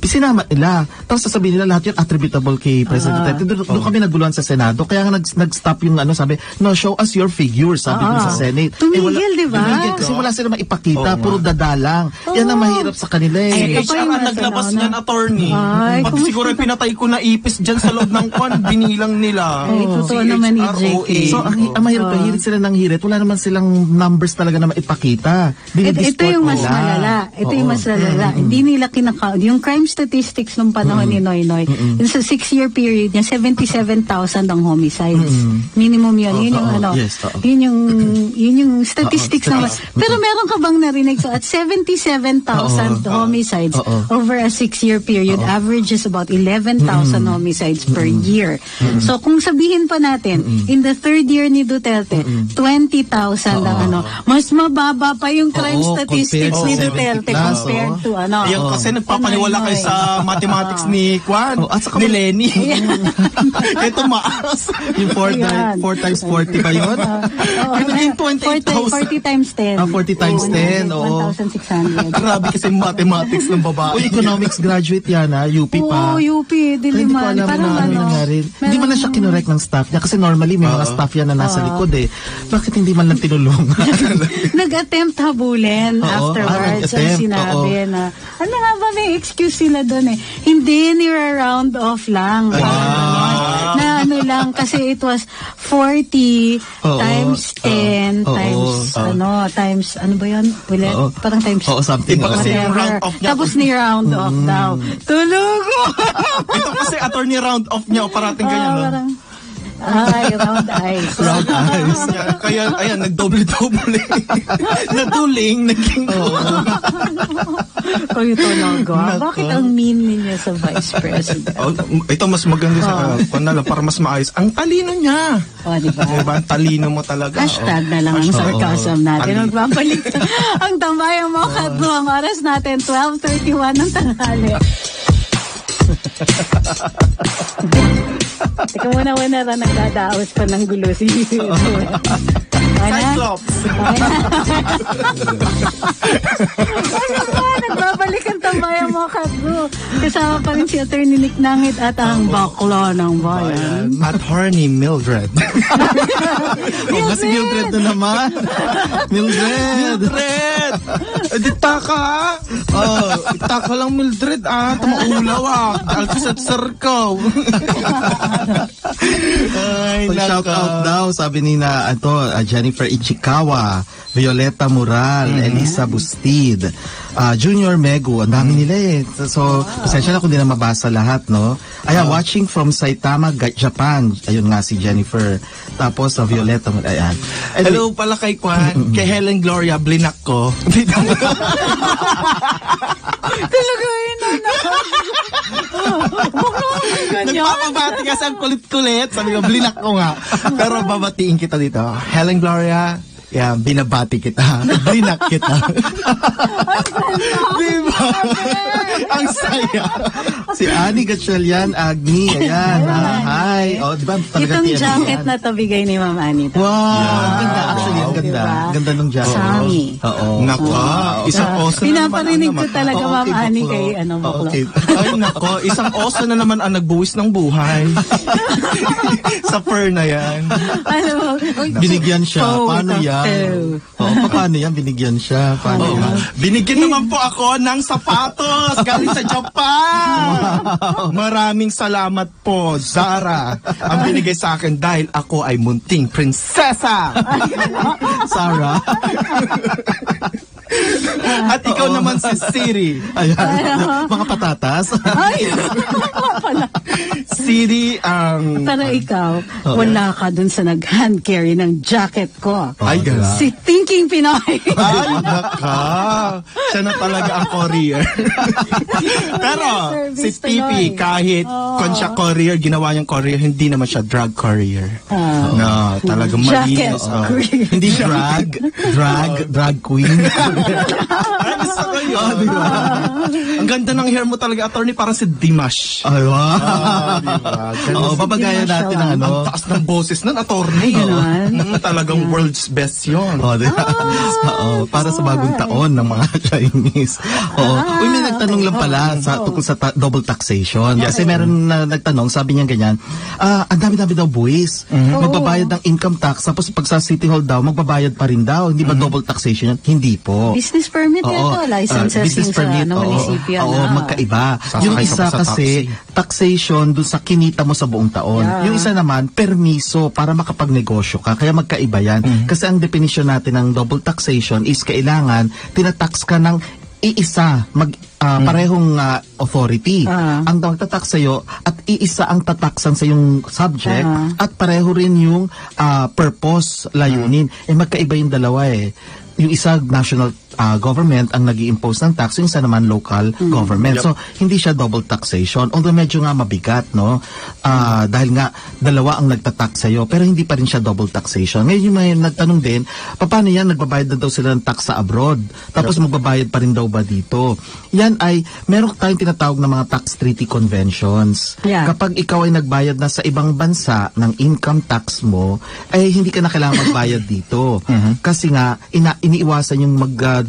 sinama nila. Tapos sasabihin nila lahat yun attributable kay President Duterte. Doon kami naguluhan sa Senado, kaya nga nag-stop yung sabi, no, show us your figures, sabi dun sa Senate. Tumigil, di ba? Tumigil, kasi wala sila maipakita, puro dadalang. Yan ang mahirap sa kanila Si eh. Ito pa HR yung ang naglabas nasa niyan, attorney. Ay, Pati siguro yung pinatay ko na ipis dyan sa loob ng kwan, binilang nila. Ay, totoo naman, EJK. So, ang mahirap hirit sila ng hirit. Wala naman silang numbers talaga na maipakita. Ito yung mas malala. Ito yung mas malala. Hindi nila kinaka... Yung crime statistics nung panahon ni Noy Noy, yung sa 6-year period niya, 77,000 ang homicides. Minimum yun. Yun yung yun yung statistics naman. Pero meron ka bang narinig? So, at 77,000 homicides over a 6-year period, averages about 11,000 homicides per year. So, kung sabihin pa natin, in the third year ni Duterte, 20,000 ang mas mababa pa yung crime statistics ni Duterte compared to Yung kasi nagpapaniwala kayo sa mathematics ni Kwan, at saka ni Lenny. Ito maas. Yung 4 times 40 ba yun? Yung 28,000. 40 times 10. 40 times 10, oo. 1,600. Grabe kasi mathematics ng babae. Economics graduate yan, UP pa. Oo, UP. Hindi ko Diliman. alam Parang na ano nangyari. Hindi man na siya kinorek ng staff niya kasi normally may mga staff yan na nasa likod eh. Bakit hindi man lang tinulong? Nag-attempt habulin afterwards. Ang nag-attempt, sinabi na, ano nga ba, may excuse sila doon eh. Hindi, nira-round off lang. Na ano lang, kasi it was 40 times 10 times, ano ba yun? Parang times, Something. Iba kasi yung round off niya. tapos ni-round off daw. Tulog ko! Ito kasi attorney round off niya, parating ganyan, no? Parang, round eyes. Round eyes. Kaya, ayan, nagdoble-doble. Naduling, naging Kayo talaga. Bakit ang mean ninyo sa Vice President? Ito mas maganda sa panala para mas maayos. Ang talino niya. Diba? Diba? Ang talino mo talaga. Hashtag na lang ang sarcasm natin. Magbabalik ang tambayang mga kadlo. Ang oras natin, 12:31 ng tanghali. Teka muna na nagdadaos pa ng gulo si Cyclops. Nagbabalik ang tambayang mga kadlo. Kasama pa rin si Attorney Nick Nangit at ang bakla ng bayan. At horny Mildred. Kasi Mildred na naman. Mildred! Di taka. Taka lang Mildred tumaulaw Alcasat Circle. Shout out daw, sabi ni Jennifer Ichikawa, Violeta Moral, Elisa Bustid, Junior Megu, ang dami nila eh. So, pasensya na kung di na mabasa lahat, no? Ayan, watching from Saitama, Japan. Ayun nga si Jennifer. Tapos sa Violeta Moral, ayan. Hello pala kay Kwan, kay Helen Gloria, blinak ko. Talaga yun Nagpapabati kasi ang kulit-kulit. Sabi ko, blinak ko nga. Pero babatiin kita dito. Helen Gloria, binabati kita. Blinak kita. Diba? Ang saya. Si Annie Gatchalian Agni, ayan. Hi. Diba talaga itong TNT jacket yan? na to bigay ni Ma'am Annie. Wow. Ang ganda. Actually, ang ganda. Diba? Ganda nung jacket. Sami. Oo. Nako, isang oso na naman. Pinaparinig ko talaga, Ma'am okay, Annie, baklo. kay baklo. Okay. Ay nako, isang oso na naman ang nagbuwis ng buhay. Sa fur na yan. Ano? Binigyan siya. Paano yan? Paano yan? Binigyan siya. Paano yan? Binigyan naman po ako ng sapatos galing sa Japan. Maraming salamat po, Zara. Ang binigay sa akin dahil ako ay munting prinsesa. Sarah. At ikaw naman si Siri. Ayan. Mga patatas. Ay! Pala. Si CD ang... Para ikaw, wala ka dun sa nag-hand carry ng jacket ko. Ay, gano'n. Si Thinking Pinoy. Ay, naka. Siya na talaga ang courier. Pero, si Service Pipi, Pinoy. kahit kung siya courier, ginawa niyang courier, hindi naman siya drug courier. No, talagang Jacket malinis. courier. Hindi siya. drag queen. Ay, gusto ko yun. Diba? Ang ganda ng hair mo talaga, attorney, parang si Dimash. Ay, wow. Diba? Oo, babagayan natin ang ano. Ang taas ng boses nun, attorney. Talagang world's best yun. Oh, diba? Oo, para sa bagong taon ng mga Chinese. Oo. Uy, may nagtanong lang pala tungkol sa double taxation. Kasi meron na nagtanong, sabi niya ganyan, ang dami-dami daw buwis. Magbabayad ng income tax, tapos pag sa City Hall daw, magbabayad pa rin daw. Hindi ba double taxation yan? Hindi po. Business permit ito, licenses business din sa permit, munisipyo. oo, magkaiba. Yung Sasakay ka isa pa sa kasi, taxation dun sa kinita mo sa buong taon. Yeah. Yung isa naman, permiso para makapagnegosyo ka. Kaya magkaiba yan. Kasi ang definition natin ng double taxation is kailangan tinatax ka ng iisa, parehong authority. Ang magtatax sa'yo at iisa ang tataksan sa yung subject at pareho rin yung purpose, layunin. Magkaiba yung dalawa eh. Yung isa national government ang nag-i-impose ng tax, yung isa naman local government. So, hindi siya double taxation. Although medyo nga mabigat, no? Dahil nga, dalawa ang nagtatax sa'yo, pero hindi pa rin siya double taxation. Ngayon yung may nagtanong din, paano yan? Nagbabayad na daw sila ng tax sa abroad. Tapos magbabayad pa rin daw ba dito? Yan ay, meron tayong tinatawag na mga tax treaty conventions. Yeah. Kapag ikaw ay nagbayad na sa ibang bansa ng income tax mo, ay hindi ka na kailangan magbayad dito. Kasi nga, iniiwasan yung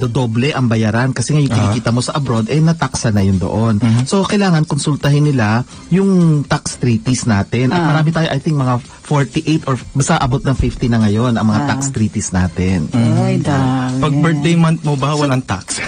doble ang bayaran kasi nga yung kinikita mo sa abroad nataksa na yun doon. So kailangan konsultahin nila yung tax treaties natin. At marami tayo, I think mga 48 or basta abot ng 50 na ngayon ang mga tax treaties natin. Ay, dami. Pag birthday month mo ba, walang tax?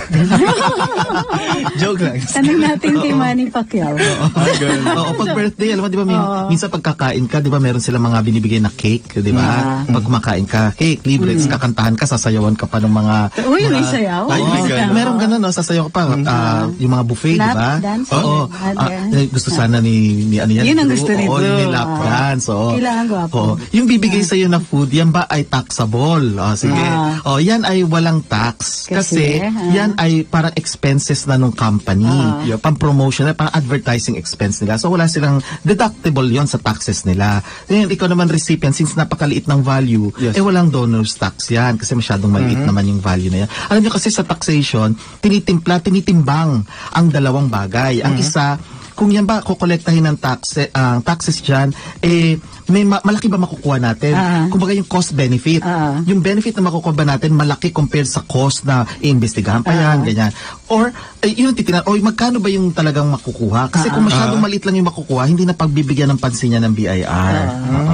Joke lang. Tanong natin kay Manny Pacquiao. Oo, pag birthday, alam mo, di ba, minsan pagkakain ka, di ba, meron silang mga binibigay na cake, di ba? Pag kumakain ka, cake, libre, kakantahan ka, sasayawan ka pa ng mga... Uy, may sayaw. Ay, my God. Meron ganun, no? Sasayaw ka pa. Yung mga buffet, di ba? Lap dance. Oo. Gusto sana ni ano yan? Yun ang gusto ni Oo, Drew. yung lap dance. Oo. Kailangan gwapo. Oo. Yung bibigay sa'yo na food, yan ba ay taxable? Sige. Yan ay walang tax. Kasi yan ay parang expenses na nung company. Pang-promotion, parang advertising expense nila. So wala silang deductible yon sa taxes nila. Ngayon, ikaw naman recipient, since napakaliit ng value, walang donors tax yan. Kasi masyadong maliit naman yung value na yan. Alam niyo kasi sa taxation, tinitimbang ang dalawang bagay. Ang isa, kung yan ba kukolektahin ng taxes dyan, may malaki ba makukuha natin? Kumbaga yung cost benefit. Yung benefit na makukuha ba natin malaki compared sa cost na iimbestigahan pa yan, ganyan. Or, yun titinan, magkano ba yung talagang makukuha? Kasi kung masyadong maliit lang yung makukuha, hindi na pagbibigyan ng pansin niya ng BIR.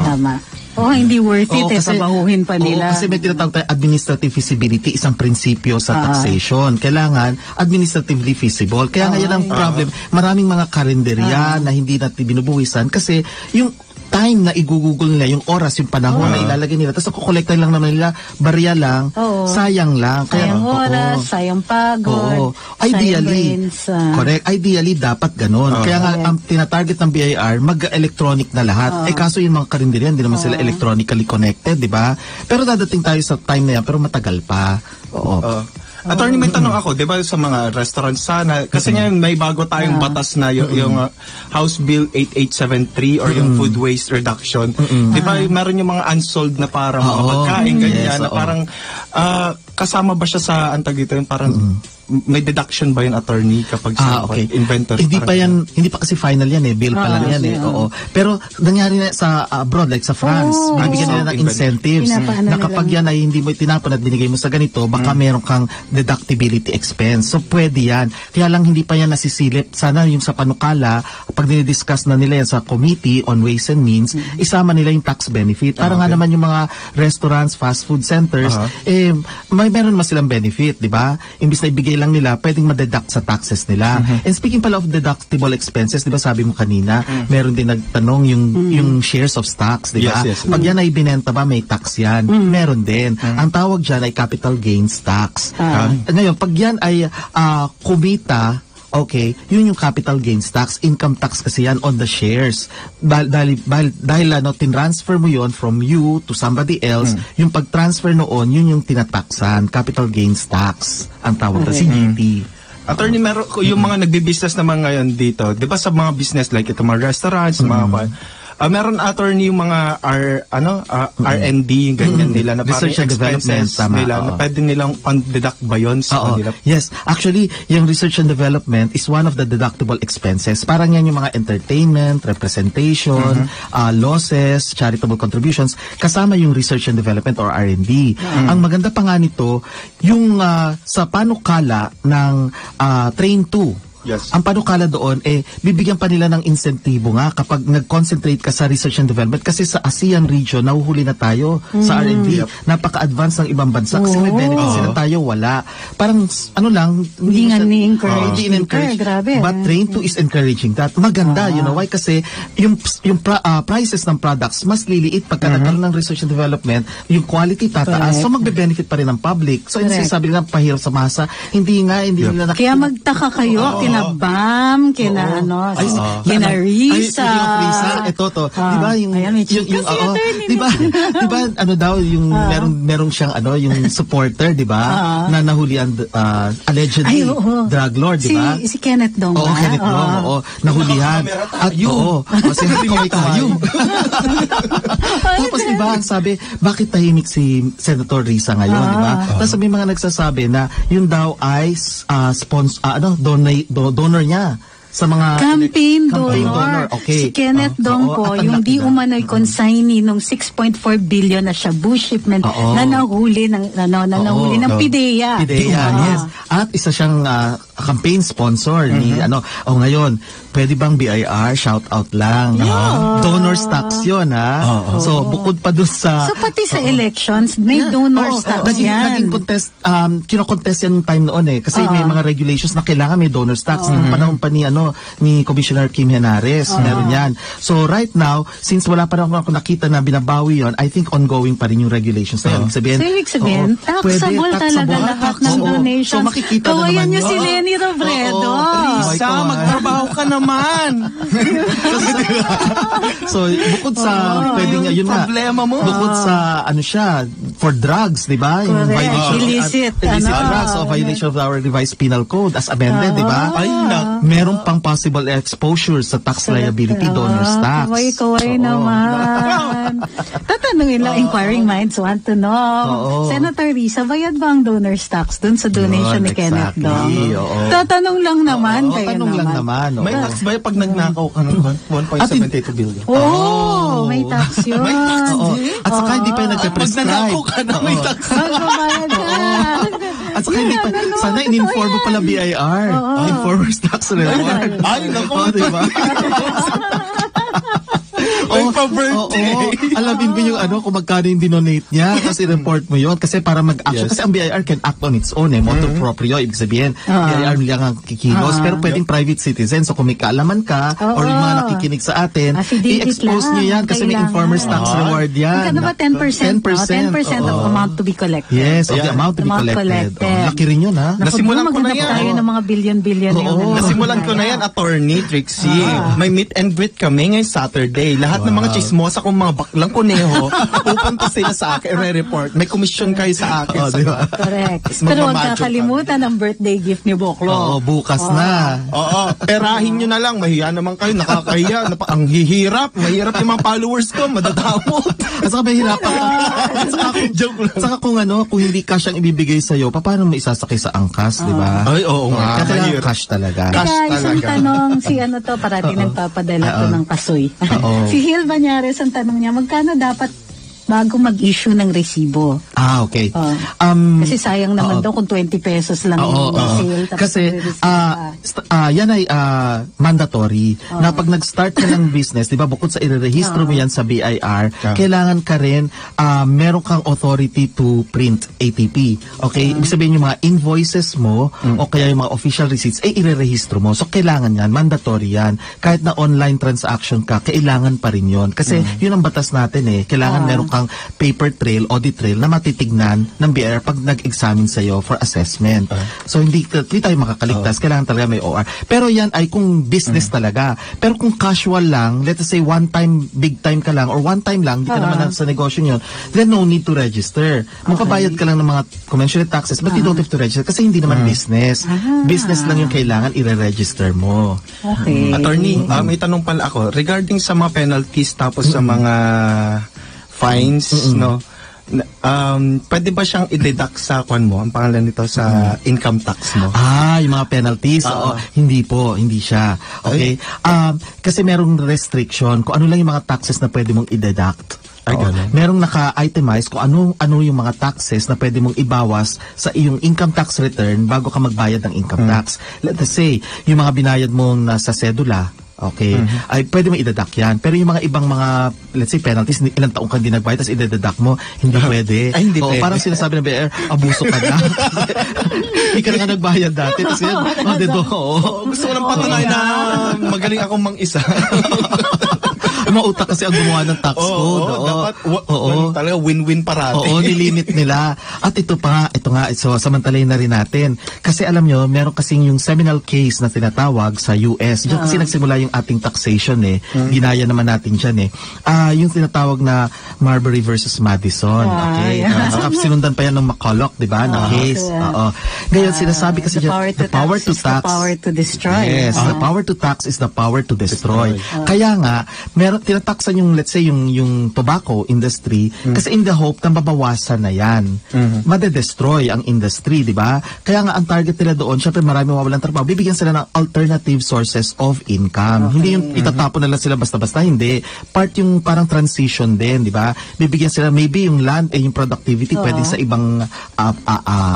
Tama. Hindi worth it kasi bahuhin pa nila. Kasi may tinatawag tayo administrative feasibility, isang prinsipyo sa taxation. Kailangan administratively feasible. Kaya ngayon ang problem, maraming mga karinderya na hindi natin binubuwisan kasi yung time na igugugol nila, yung oras, yung panahon na ilalagay nila, tapos kukolekta lang naman nila, barya lang, sayang lang. Sayang oras, sayang pagod, ideally, correct. Ideally, dapat ganun. Kaya nga, ang tinatarget ng BIR, mag-electronic na lahat. Kaso yung mga karinderya, hindi naman sila electronically connected, di ba? Pero dadating tayo sa time na yan, pero matagal pa. Attorney, may tanong ako, di ba, sa mga restaurants sana, kasi ngayon may bago tayong batas na yung House Bill 8873 or yung food waste reduction. Di ba, meron yung mga unsold na parang mga pagkain, ganyan, na parang kasama ba siya sa antagito yung parang may deduction ba yung attorney kapag sa inventory? Hindi pa yan, hindi pa kasi final yan bill pa lang yan Oo. Pero nangyari na sa abroad, like sa France, bibigyan nila ng incentives na kapag yan ay hindi mo tinapon at binigay mo sa ganito, baka meron kang deductibility expense. So pwede yan. Kaya lang hindi pa yan nasisilip. Sana yung sa panukala, pag dinidiscuss na nila yan sa Committee on Ways and Means, isama nila yung tax benefit. Para nga naman yung mga restaurants, fast food centers, meron mas silang benefit, di ba? Imbis na ibigay lang nila, pwedeng ma-deduct sa taxes nila. And speaking pala of deductible expenses, di ba sabi mo kanina, meron din nagtanong yung shares of stocks, di ba? Pag yan ay binenta ba, may tax yan. Meron din. Ang tawag dyan ay capital gains tax. Ngayon, pag yan ay kumita Okay, yun yung capital gains tax. Income tax kasi yan on the shares. Dahil tinransfer mo yon from you to somebody else, yung pag-transfer noon, yun yung tinataksan. Capital gains tax ang tawag na CGT. Attorney, meron yung mga nagbi-business naman ngayon dito, 'di ba sa mga business like ito mga restaurants, mga meron attorney yung mga R&D ganyan nila na research and development nila na pwede nilang pan-deduct ba yun sa kanila? Yes, actually yung research and development is one of the deductible expenses. Parang yan yung mga entertainment, representation, losses, charitable contributions, kasama yung research and development or R&D. Ang maganda pa nga nito, yung sa panukala ng Train 2. Yes. Ang panukala doon, bibigyan pa nila ng insentibo nga kapag nag-concentrate ka sa research and development kasi sa ASEAN region, nahuhuli na tayo sa R&D. Napaka-advance ng ibang bansa kasi may benefits sila tayo, wala. Parang, hindi nga ni-encourage. Grabe. But Train 2 is encouraging that. Maganda, you know why? Kasi yung prices ng products mas liliit pagka nagkaroon ng research and development, yung quality tataas, so magbe-benefit pa rin ng public. So, yung sinasabi nila, pahirap sa masa, hindi nila nakikita. Kaya magtaka kayo, kina BAM, kina kina Risa. Ito to. Di ba yung di ba yung merong siyang yung supporter, di ba? Na nahulian allegedly drug lord, di ba? Si Kenneth Dong. Oo, Kenneth Dong. Nahulihan. At kasi kayo. Tapos di ba ang sabi, bakit tahimik si Senator Risa ngayon, di ba? Tapos may mga nagsasabi na yun daw ay donor niya sa mga campaign donor. Okay. Si Kenneth Dong po, yung di umano'y consignee nung 6.4 billion na shabu shipment na nahuli ng PIDEA. Yes. At isa siyang campaign sponsor ni ngayon, pwede bang BIR shout out lang? Donor stocks 'yon, ha. So bukod pa dun sa so pati sa elections may donor stocks yan. Naging contest kino-contest yan time noon kasi may mga regulations na kailangan may donor stocks ng panahon pa ni Commissioner Kim Henares, meron yan. So right now, since wala pa rin ako nakita na binabawi yon, I think ongoing pa rin yung regulations na yun. Ibig sabihin, taxable talaga lahat ng donations. So makikita na naman niyo si Lenny Robredo. Risa, magtrabaho ka naman. So bukod sa pwedeng yun nga, problema mo. bukod sa siya, for drugs, di ba? Yung illicit drugs o violation of our revised penal code as amended, di ba? Meron pang possible exposure sa tax liability donors tax. Kaway naman. Tatanungin lang, inquiring minds want to know. Senator Risa, bayad ba ang donors tax dun sa donation ni Kenneth Dong? Tatanong lang naman. Tanong lang naman. May tax ba pag nagnakaw ka ng 1.72 billion? May tax yun. At saka hindi pa yung nagpe-prescribe. Pag nagnakaw ka na, may tax. Magbabayad ka. At saka hindi pa, sana in-inform mo pala BIR. Informers tax reward. Ay, naku. Diba? Alamin mo yung kung magkano yung dinonate niya kasi report mo yun kasi para mag-action kasi ang BIR can act on its own motor proprio, ibig sabihin BIR lang ang kikilos pero pwedeng private citizen, so kung may kaalaman ka or yung mga nakikinig sa atin, i-expose nyo yan kasi may informer's tax reward yan. Ano ba 10%? 10% of amount to be collected. Yes, of the amount to be collected. Laki rin yun, ha? Nasimulan ko na yan. Tayo ng mga billion-billion nasimulan ko na yan, Attorney Trixie. May meet and greet kami ngayong Saturday. Lahat ng mga chismosa kong mga baklang kuneho, pupunta sila sa akin, i-report. May commission kayo sa akin. Correct. Pero huwag kakalimutan ang birthday gift ni Boklo. Bukas na. Perahin nyo na lang. Mahiya naman kayo, nakakahiya. Ang hihirap. Mahirap yung mga followers ko. Madadamot. At saka mahirap. Saka kung hindi cash ang ibibigay sa'yo, paano mo isasakay sa angkas, di ba? Ay, oo nga. Kaya cash talaga. Isang tanong, parating nagpapadala to ng kasoy. Si Hil Banyares, ang tanong niya, magkano dapat bago mag-issue ng resibo? Okay. Kasi sayang naman daw kung 20 pesos lang yung sale. Kasi yan ay mandatory na pag nag-start ka ng business, di ba, bukod sa i-rehistro mo yan sa BIR, kailangan ka rin, meron kang authority to print ATP. Okay? Ibig sabihin yung mga invoices mo o kaya yung mga official receipts, i-rehistro mo. So, kailangan yan. Mandatory yan. Kahit na online transaction ka, kailangan pa rin yon. Kasi yun ang batas natin Kailangan meron kang kang paper trail, audit trail na matitignan ng BIR pag nag-examine sa'yo for assessment. So hindi tayo makakaligtas, kailangan talaga may OR. Pero yan ay kung business talaga. Pero kung casual lang, let us say one time, big time ka lang, or one time lang, di ka naman sa negosyo yun, then no need to register. Magpabayad ka lang ng mga commensurate taxes, but you don't have to register kasi hindi naman business. Business lang yung kailangan i-register mo. Okay. Attorney, may tanong pala ako regarding sa mga penalties tapos sa mga fines, no? Pwede ba siyang i-deduct sa kwan mo? Ang pangalan nito sa income tax mo? Yung mga penalties? Hindi po, hindi siya. Okay? Kasi merong restriction kung ano lang yung mga taxes na pwede mong i-deduct. Merong naka-itemize kung ano yung mga taxes na pwede mong ibawas sa iyong income tax return bago ka magbayad ng income tax. Let us say, yung mga binayad mo na sa sedula, okay, ay pwede mo i-deduct yan. Pero yung mga ibang mga, let's say, penalties, ilang taong ka hindi nagbayad, tapos i-deduct mo, hindi pwede. Hindi pwede. Parang sinasabi ng BIR, abuso ka na. Hindi ka na nagbayad dati. Tapos yan, Gusto ko lang patunay na magaling akong mang-isa. Mga utak kasi ang gumawa ng tax code. Dapat talaga win-win parati. Oo, nilimit nila. At ito nga, so samantalayin na rin natin. Kasi alam nyo, meron kasing yung seminal case na tinatawag sa US. Diyan kasi nagsimula yung ating taxation Ginaya naman natin dyan yung tinatawag na Marbury versus Madison. Okay? Sinundan pa yan ng McCulloch, di ba? Na case. Ngayon, sinasabi kasi dyan, the power to tax. The power to destroy. Yes, the power to tax is the power to destroy. Kaya nga, meron tinataksan yung, let's say, yung tobacco industry kasi in the hope na mabawasan na yan. Madedestroy ang industry, di ba? Kaya nga ang target nila doon, syempre marami mawawalan trabaho, bibigyan sila ng alternative sources of income. Hindi yung itatapon na lang sila basta-basta, hindi. Part yung parang transition din, di ba? Bibigyan sila, maybe yung land, yung productivity, pwedeng sa ibang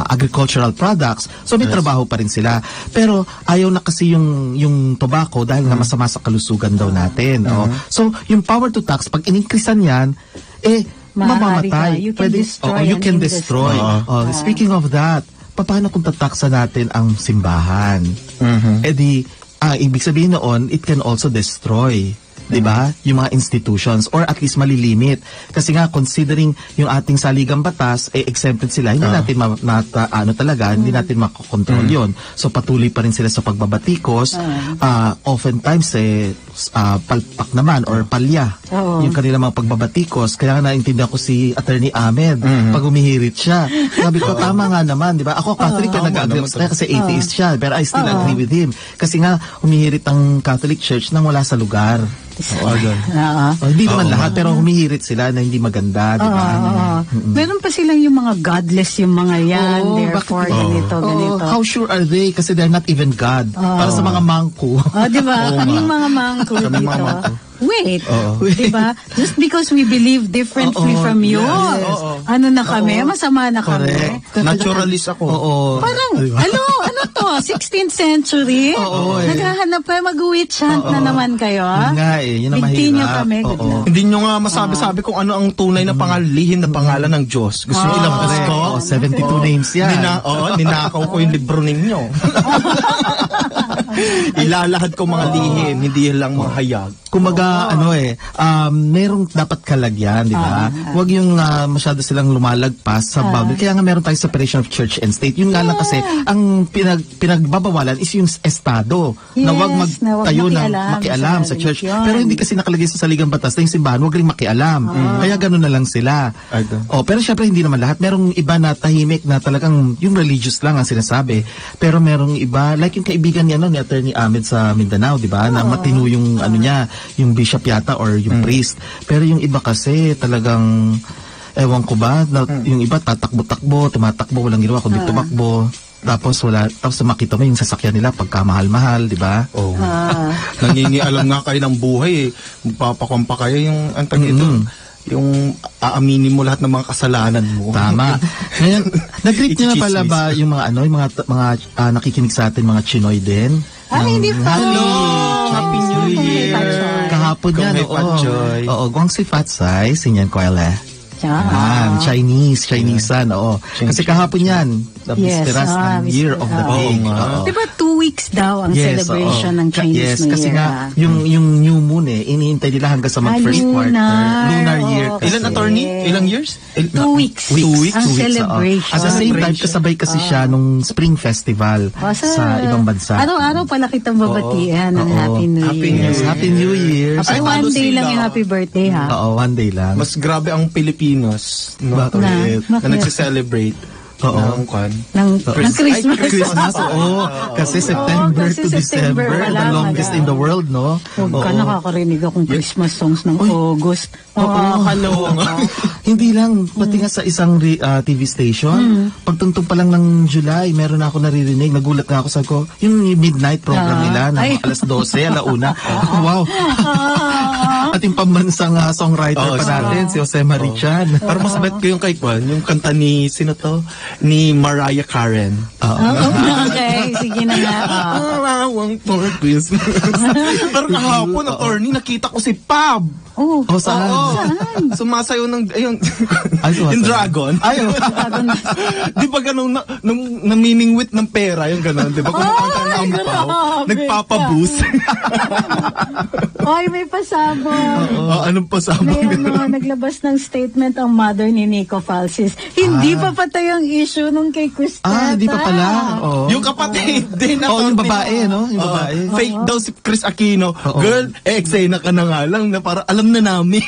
agricultural products. So may trabaho pa rin sila. Pero ayaw na kasi yung tobacco dahil nga masama sa kalusugan daw natin. So, yung power to tax, pag in-increasean yan, mamamatay. You can destroy. Speaking of that, paano kung tataksa natin ang simbahan? Ibig sabihin noon, it can also destroy. Diba? Yung mga institutions or at least malilimit. Kasi nga considering yung ating saligang batas exempted sila, hindi natin hindi natin makokontrol yon. So patuloy pa rin sila sa pagbabatikos. Oftentimes palpak naman or palya yung kanilang mga pagbabatikos. Kaya nga naintindihan ko si Attorney Ahmed pag humihirit siya. Sabi ko tama nga naman, di ba? Ako Catholic na nag-agree kasi atheist siya, pero I still agree with him. Kasi nga humihirit ang Catholic Church nang wala sa lugar. Hindi naman lahat, pero humihirit sila na hindi maganda, di ba? Meron pa silang yung mga godless, yung mga yan, therefore, ganito. How sure are they? Kasi they're not even God. Para sa mga mangko. Di ba? Kaming mga mangko dito. Wait, di ba? Just because we believe differently from you, ano na kami? Masama na kami. Naturalist ako. Parang, ano to? 16th century? Naghahanap kayo, mag-witch hunt na naman kayo? Yun ang mahirap. Bigti nyo kami. Hindi nyo nga masabi-sabi kung ano ang tunay na lihim na pangalan ng Diyos. Gusto nyo ilabas ko? 72 names yan. Ninakaw ko yung libro ninyo. Ilalahad ko mga lihim, hindi lang mga hayag. Kumaga, merong dapat kalagyan, di ba? Huwag yung masyado silang lumalagpas sa boundary. Kaya nga meron tayong separation of church and state. Yun nga lang kasi, ang pinagbabawalan is yung estado. Na huwag magtayo ng makialam sa church. Pero hindi kasi nakalagay sa saligang batas na yung simbahan, huwag rin makialam. Kaya gano'n na lang sila. Pero syempre hindi naman lahat. Merong iba na tahimik na talagang yung religious lang ang sinasabi. Pero merong iba, like yung kaibigan ni Attorney Ahmed sa Mindanao, di ba? Na matino yung niya, yung bishop yata or yung priest. Pero yung iba kasi talagang ewan ko ba, yung iba tatakbo-takbo, tumatakbo, walang ginawa kundi tumakbo. Tapos makita mo yung sasakyan nila pagkamahal-mahal, di ba? Nangingialam nga kayo ng buhay Magpapakwampa kayo yung yung aaminin mo lahat ng mga kasalanan mo. Tama. Ngayon, nag-greet niyo na pala ba yung mga nakikinig sa atin, mga Chinoy din? Hindi pa. Happy New Year. Kahapon yan. Guangxi Fatsai, Sinyan Kuala. Chinese-an, Kasi kahapon yan, the Misteras ng Year of the Pig. Diba 2 weeks daw ang celebration ng Chinese New Year? Kasi nga, yung new moon, hinihintay nila hanggang sa mag-first quarter. Lunar year. Oo, Ilan attorney? Ilang years? 2 weeks. 2 weeks. Ang 2 weeks, celebration. At the same time, kasabay kasi siya nung Spring Festival sa ibang bansa. Araw-araw pala kitang babatian ng Happy New Happy Year. New Yes, Happy New Year. Ay, one day lang yung happy birthday, ha? Oo, one day lang. Mas grabe ang Pilipinos no, Bakit? na Bakit? nagse-celebrate ng kwan. Ng Christmas. Christmas, oo. Kasi September kasi to September December, wala, the longest wala. in the world, no? Huwag ka nakakarinig akong Christmas songs ng August. Nakakaloka. Hindi lang, pati nga sa isang TV station, pagtuntong pa lang ng July, meron na ako naririnig, nagulat nga ako, sabi ko, yung midnight program nila, na Ay. alas 12, alauna. Wow! At yung pambansang songwriter pa natin, si Jose Marichan. Pero mas bet ko yung kay Kwan, yung kanta ni, sino to? Ni Mariah Karen. Okay, sige na nga. Arawang for Christmas. Pero kahapon, attorney, nakita ko si Pab. Oh, O, saan? Oo. Sumasayo ng, ayun, Ay, sumasayaw. yung dragon. Ayaw. Di ba ganun, namimingwit ng pera, yung ganun, di ba? Kumakanta ng ampaw, grabe nagpapaboost. Ay, may pasabog. Anong pasabog? May naglabas ng statement ang mother ni Nico Falsis. Hindi pa patay ang issue nung kay Cristeta. Hindi pa pala. Oo. Yung kapatid din na Oo, yung babae, no? Yung babae. Fake daw si Chris Aquino. Oo. Girl, eksena ka na nga lang na para alam na namin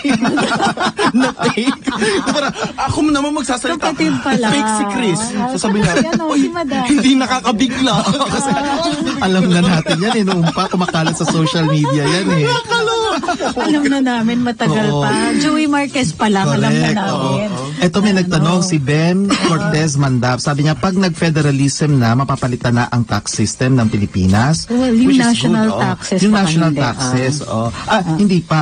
na fake. Para ako naman magsasalita. Kapatid pala. Fake si Chris. Sasabihin niya, Yan o, si Madam. hindi nakakabigla. Kasi, Alam na natin yan, noong pa, kumakalat sa social media yan, eh. Alam na namin matagal Oo. pa. Joey Marquez pa lang, alam na Correct, namin. Ito may nagtanong, si Ben Cortez Mandap. Sabi niya, pag nag-federalism na, mapapalitan na ang tax system ng Pilipinas. Well, yung which is national good, taxes Yung pa national hindi. taxes, hindi pa.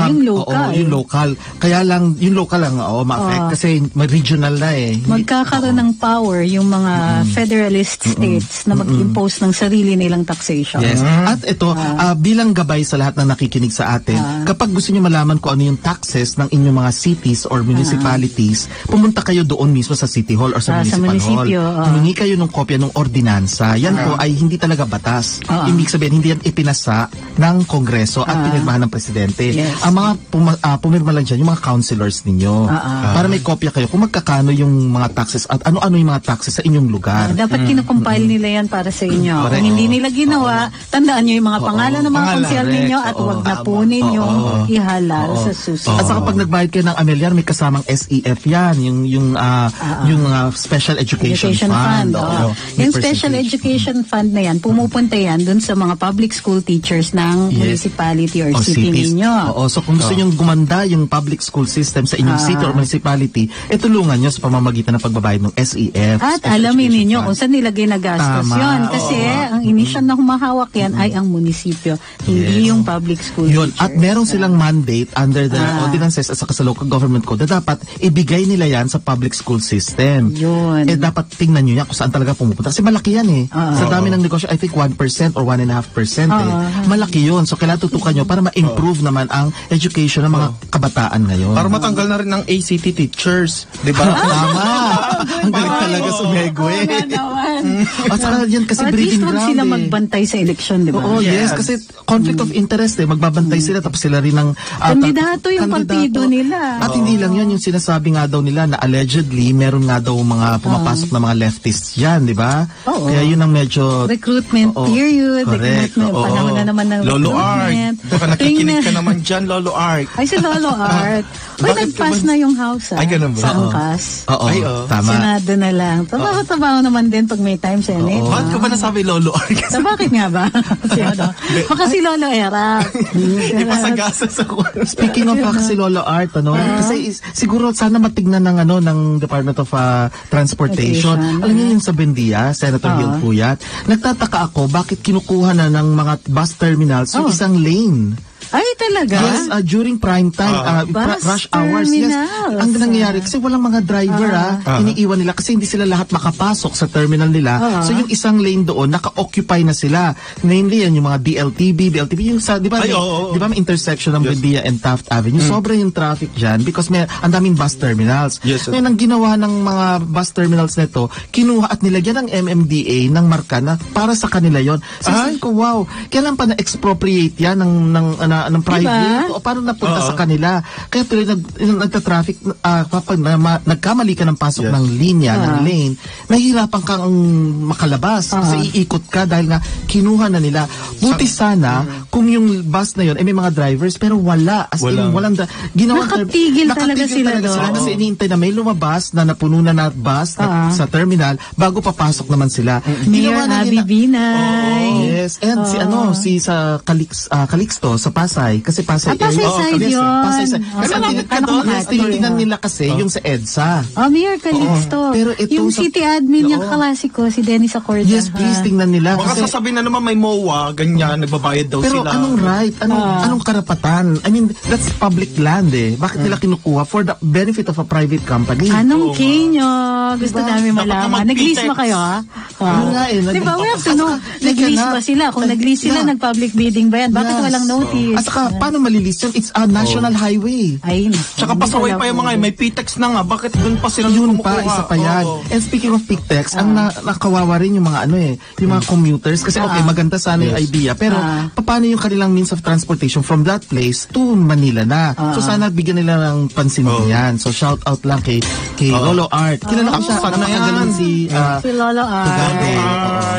Yung local. Oo, yung local. Kaya lang, yung local lang, ma-affect. Kasi may regional na eh. Magkakaroon ng power yung mga federalist states na mag-impose ng sarili nilang taxation. Yes. At ito, bilang gabay sa lahat ng nakikinig sa atin, kapag gusto niyo malaman kung ano yung taxes ng inyong mga cities or municipalities, pumunta kayo doon mismo sa City Hall or sa Sa Municipal munisipyo, Hall. Humingi kayo ng kopya ng ordinansa. Yan po ay hindi talaga batas. Ibig sabihin, hindi yan ipinasa ng Kongreso at pinirmahan ng Presidente. Yes. Ang mga pumirma lang dyan, yung mga councilors ninyo. Para may kopya kayo kung magkakano yung mga taxes at ano-ano yung mga taxes sa inyong lugar. Dapat kinocompile nila yan para sa inyo. Correct. Kung hindi nila ginawa, tandaan nyo yung mga pangalan ng mga Pangalan, konsyal correct. ninyo at huwag na po ninyong ihalal sa susunod. At saka pag nagbayad kayo ng Amelyar, may kasamang SEF yan, yung Special Education Fund. Oo. May Yung Special percentage. Education Fund na yan, pumupunta yan dun sa mga public school teachers ng Yes. municipality or O city cities. ninyo. Oo, so kung gusto nyo gumanda yung public school system sa inyong city or municipality, tulungan nyo sa pamamagitan ng pagbabayad ng SEF. At Special alamin Education ninyo Fund. kung saan nila ginagastos Tama, yun. Kasi ang initial na humahawak yan ay ang munisipyo, hindi yung public school Yun. teacher. At meron silang mandate under the ordinances at saka sa local government code na dapat ibigay nila yan sa public school system. Yun. Dapat tingnan nyo yan kung saan talaga pumupunta. Kasi malaki yan eh. Sa dami ng negosyo, I think 1% or 1.5% eh. Malaki yun. So kailangan tutukan nyo para ma-improve naman ang education ng mga kabataan ngayon. para matanggal na rin ng ACT teachers. Di ba? Tama! Ang galing talaga sumegwe. At saka yan kasi At least breeding huwag ground sila eh. magbantay sa eleksyon, di ba? Oo, yes. Kasi conflict of interest eh. Magbabantay sila tapos sila rin ng... Kandidato yung partido nila. At hindi lang yun, yung sinasabi nga daw nila na allegedly meron nga daw mga pumapasok na mga leftists dyan, di ba? Oo. Kaya yun ang medyo... Recruitment Oo. period. Correct. Recruitment, Oo. panahon na naman ng Lolo recruitment. Art. Baka nakikinig ka naman dyan, Lolo Art. Ay, si Lolo Art. Uy, Bakit nag-pass ka ba- na yung house, Ay, ganun ba? Sa Oo. angkas. Oo, Ay, oo. tama. Senado na lang. Trabaho naman din pag may time, Senate. Bakit ka ba nasabi Lolo Art? So, bakit nga ba? Si ano? Baka si Lolo Era. Ipasagasa sa Speaking of si Lolo Art, kasi siguro sana matignan ng ng Department of Transportation. Transportation. Alam niyo yung sa Bendia, Senator Gil Puyat, nagtataka ako bakit kinukuha na ng mga bus terminals yung isang lane. Ay, talaga? Yes, during prime time, Bus rush hours. Yes. terminals. Ang nangyayari, kasi walang mga driver, iniiwan nila kasi hindi sila lahat makapasok sa terminal nila. So yung isang lane doon, naka-occupy na sila. Namely, yan yung mga BLTB, yung sa, di ba, Ay, oo. di ba may intersection ng Bendia and Taft Avenue? Sobra yung traffic dyan because may ang daming bus terminals. Yes, sir. Ngayon, ang ginawa ng mga bus terminals nito, kinuha at nilagyan ng MMDA ng marka na para sa kanila yon. So, sabi ko, wow, kailan pa na-expropriate yan ng private o paano napunta sa kanila. Kaya tuloy nagta-traffic kapag nagkamali ka ng pasok ng linya, ng lane, nahihirapan kang makalabas kasi iikot ka dahil nga kinuha na nila. Buti sana kung yung bus na yun may mga drivers pero wala. As in, walang nakatigil talaga sila doon. Kasi iniintay na may lumabas na napuno na bus sa terminal bago papasok naman sila. Mayor Abby Binay. Yes. And si sa Calixto sa Pasay kasi Pasay side yun. Kasi tinitingnan nila kasi yung sa EDSA. Mayor Calixto. Pero ito yung city admin yung klasiko, si Dennis Acorda. Yes, please, tingnan nila. Baka sasabihin na naman may MOA, ganyan, nagbabayad daw pero sila. Pero anong right? Anong karapatan? I mean, that's public land Bakit nila kinukuha for the benefit of a private company? Anong kinyo? Gusto namin malaman. Nag-lease ba kayo, ha? Diba, we have to know. Nag-lease ba sila? Kung nag-lease sila, nag-public bidding ba yan? Bakit walang notice? At saka, paano malilist yun? It's a national highway. Ay, tsaka pasaway pa yung mga may PTEX na nga. Bakit doon pa sila yun kumukuha? Pa, isa pa yan. And speaking of PTEX, ang nakawawa rin yung mga yung mga commuters. Kasi maganda sana yung idea. Pero, paano yung kanilang means of transportation from that place to Manila na? So, sana bigyan nila ng pansin yan. So, shout out lang kay Lolo Art. Kilala ko siya. Sana yan si Lolo Art.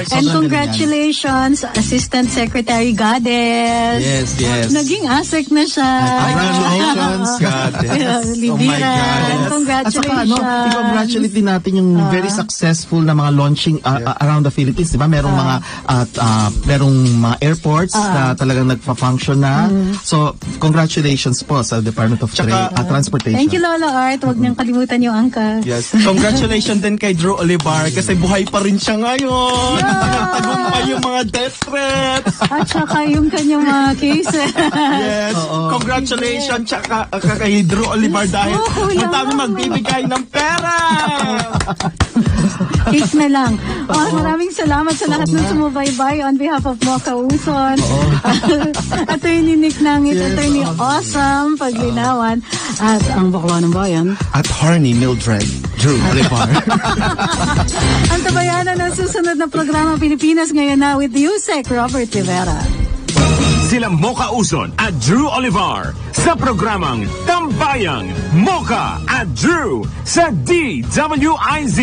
And congratulations, Assistant Secretary Gades. Yes. Naging ASEC na siya. Congratulations, Gades. Libiran. Congratulations. At saka, i-congratulate din natin yung very successful na mga launching around the Philippines. Diba? Merong mga airports na talagang nagpa-function na. So, congratulations po sa Department of Transportation. Thank you, Lolo Art. Huwag niyang kalimutan yung angka. Yes. Congratulations din kay Drew Olivar kasi buhay pa rin siya ngayon. Tagumpay yung mga death threats. At saka yung kanyang mga cases. Yes. Congratulations tsaka kay Drew Olivar dahil madami magbibigay ng pera. Case na lang. Maraming salamat sa lahat ng sumubaybay on behalf of Mocha Uson. Attorney Nick Nangit, Attorney Awesome Paglinawan, at ang Bakla ng Bayan. At Harney Mildred Drew Olivar. Ang tabayanan ng susunod na programa Pilipinas ngayon na with Yusek Robert Rivera. Sila Mocha Uson at Drew Olivar sa programang Tambayang Mocha at Drew sa DWIZ.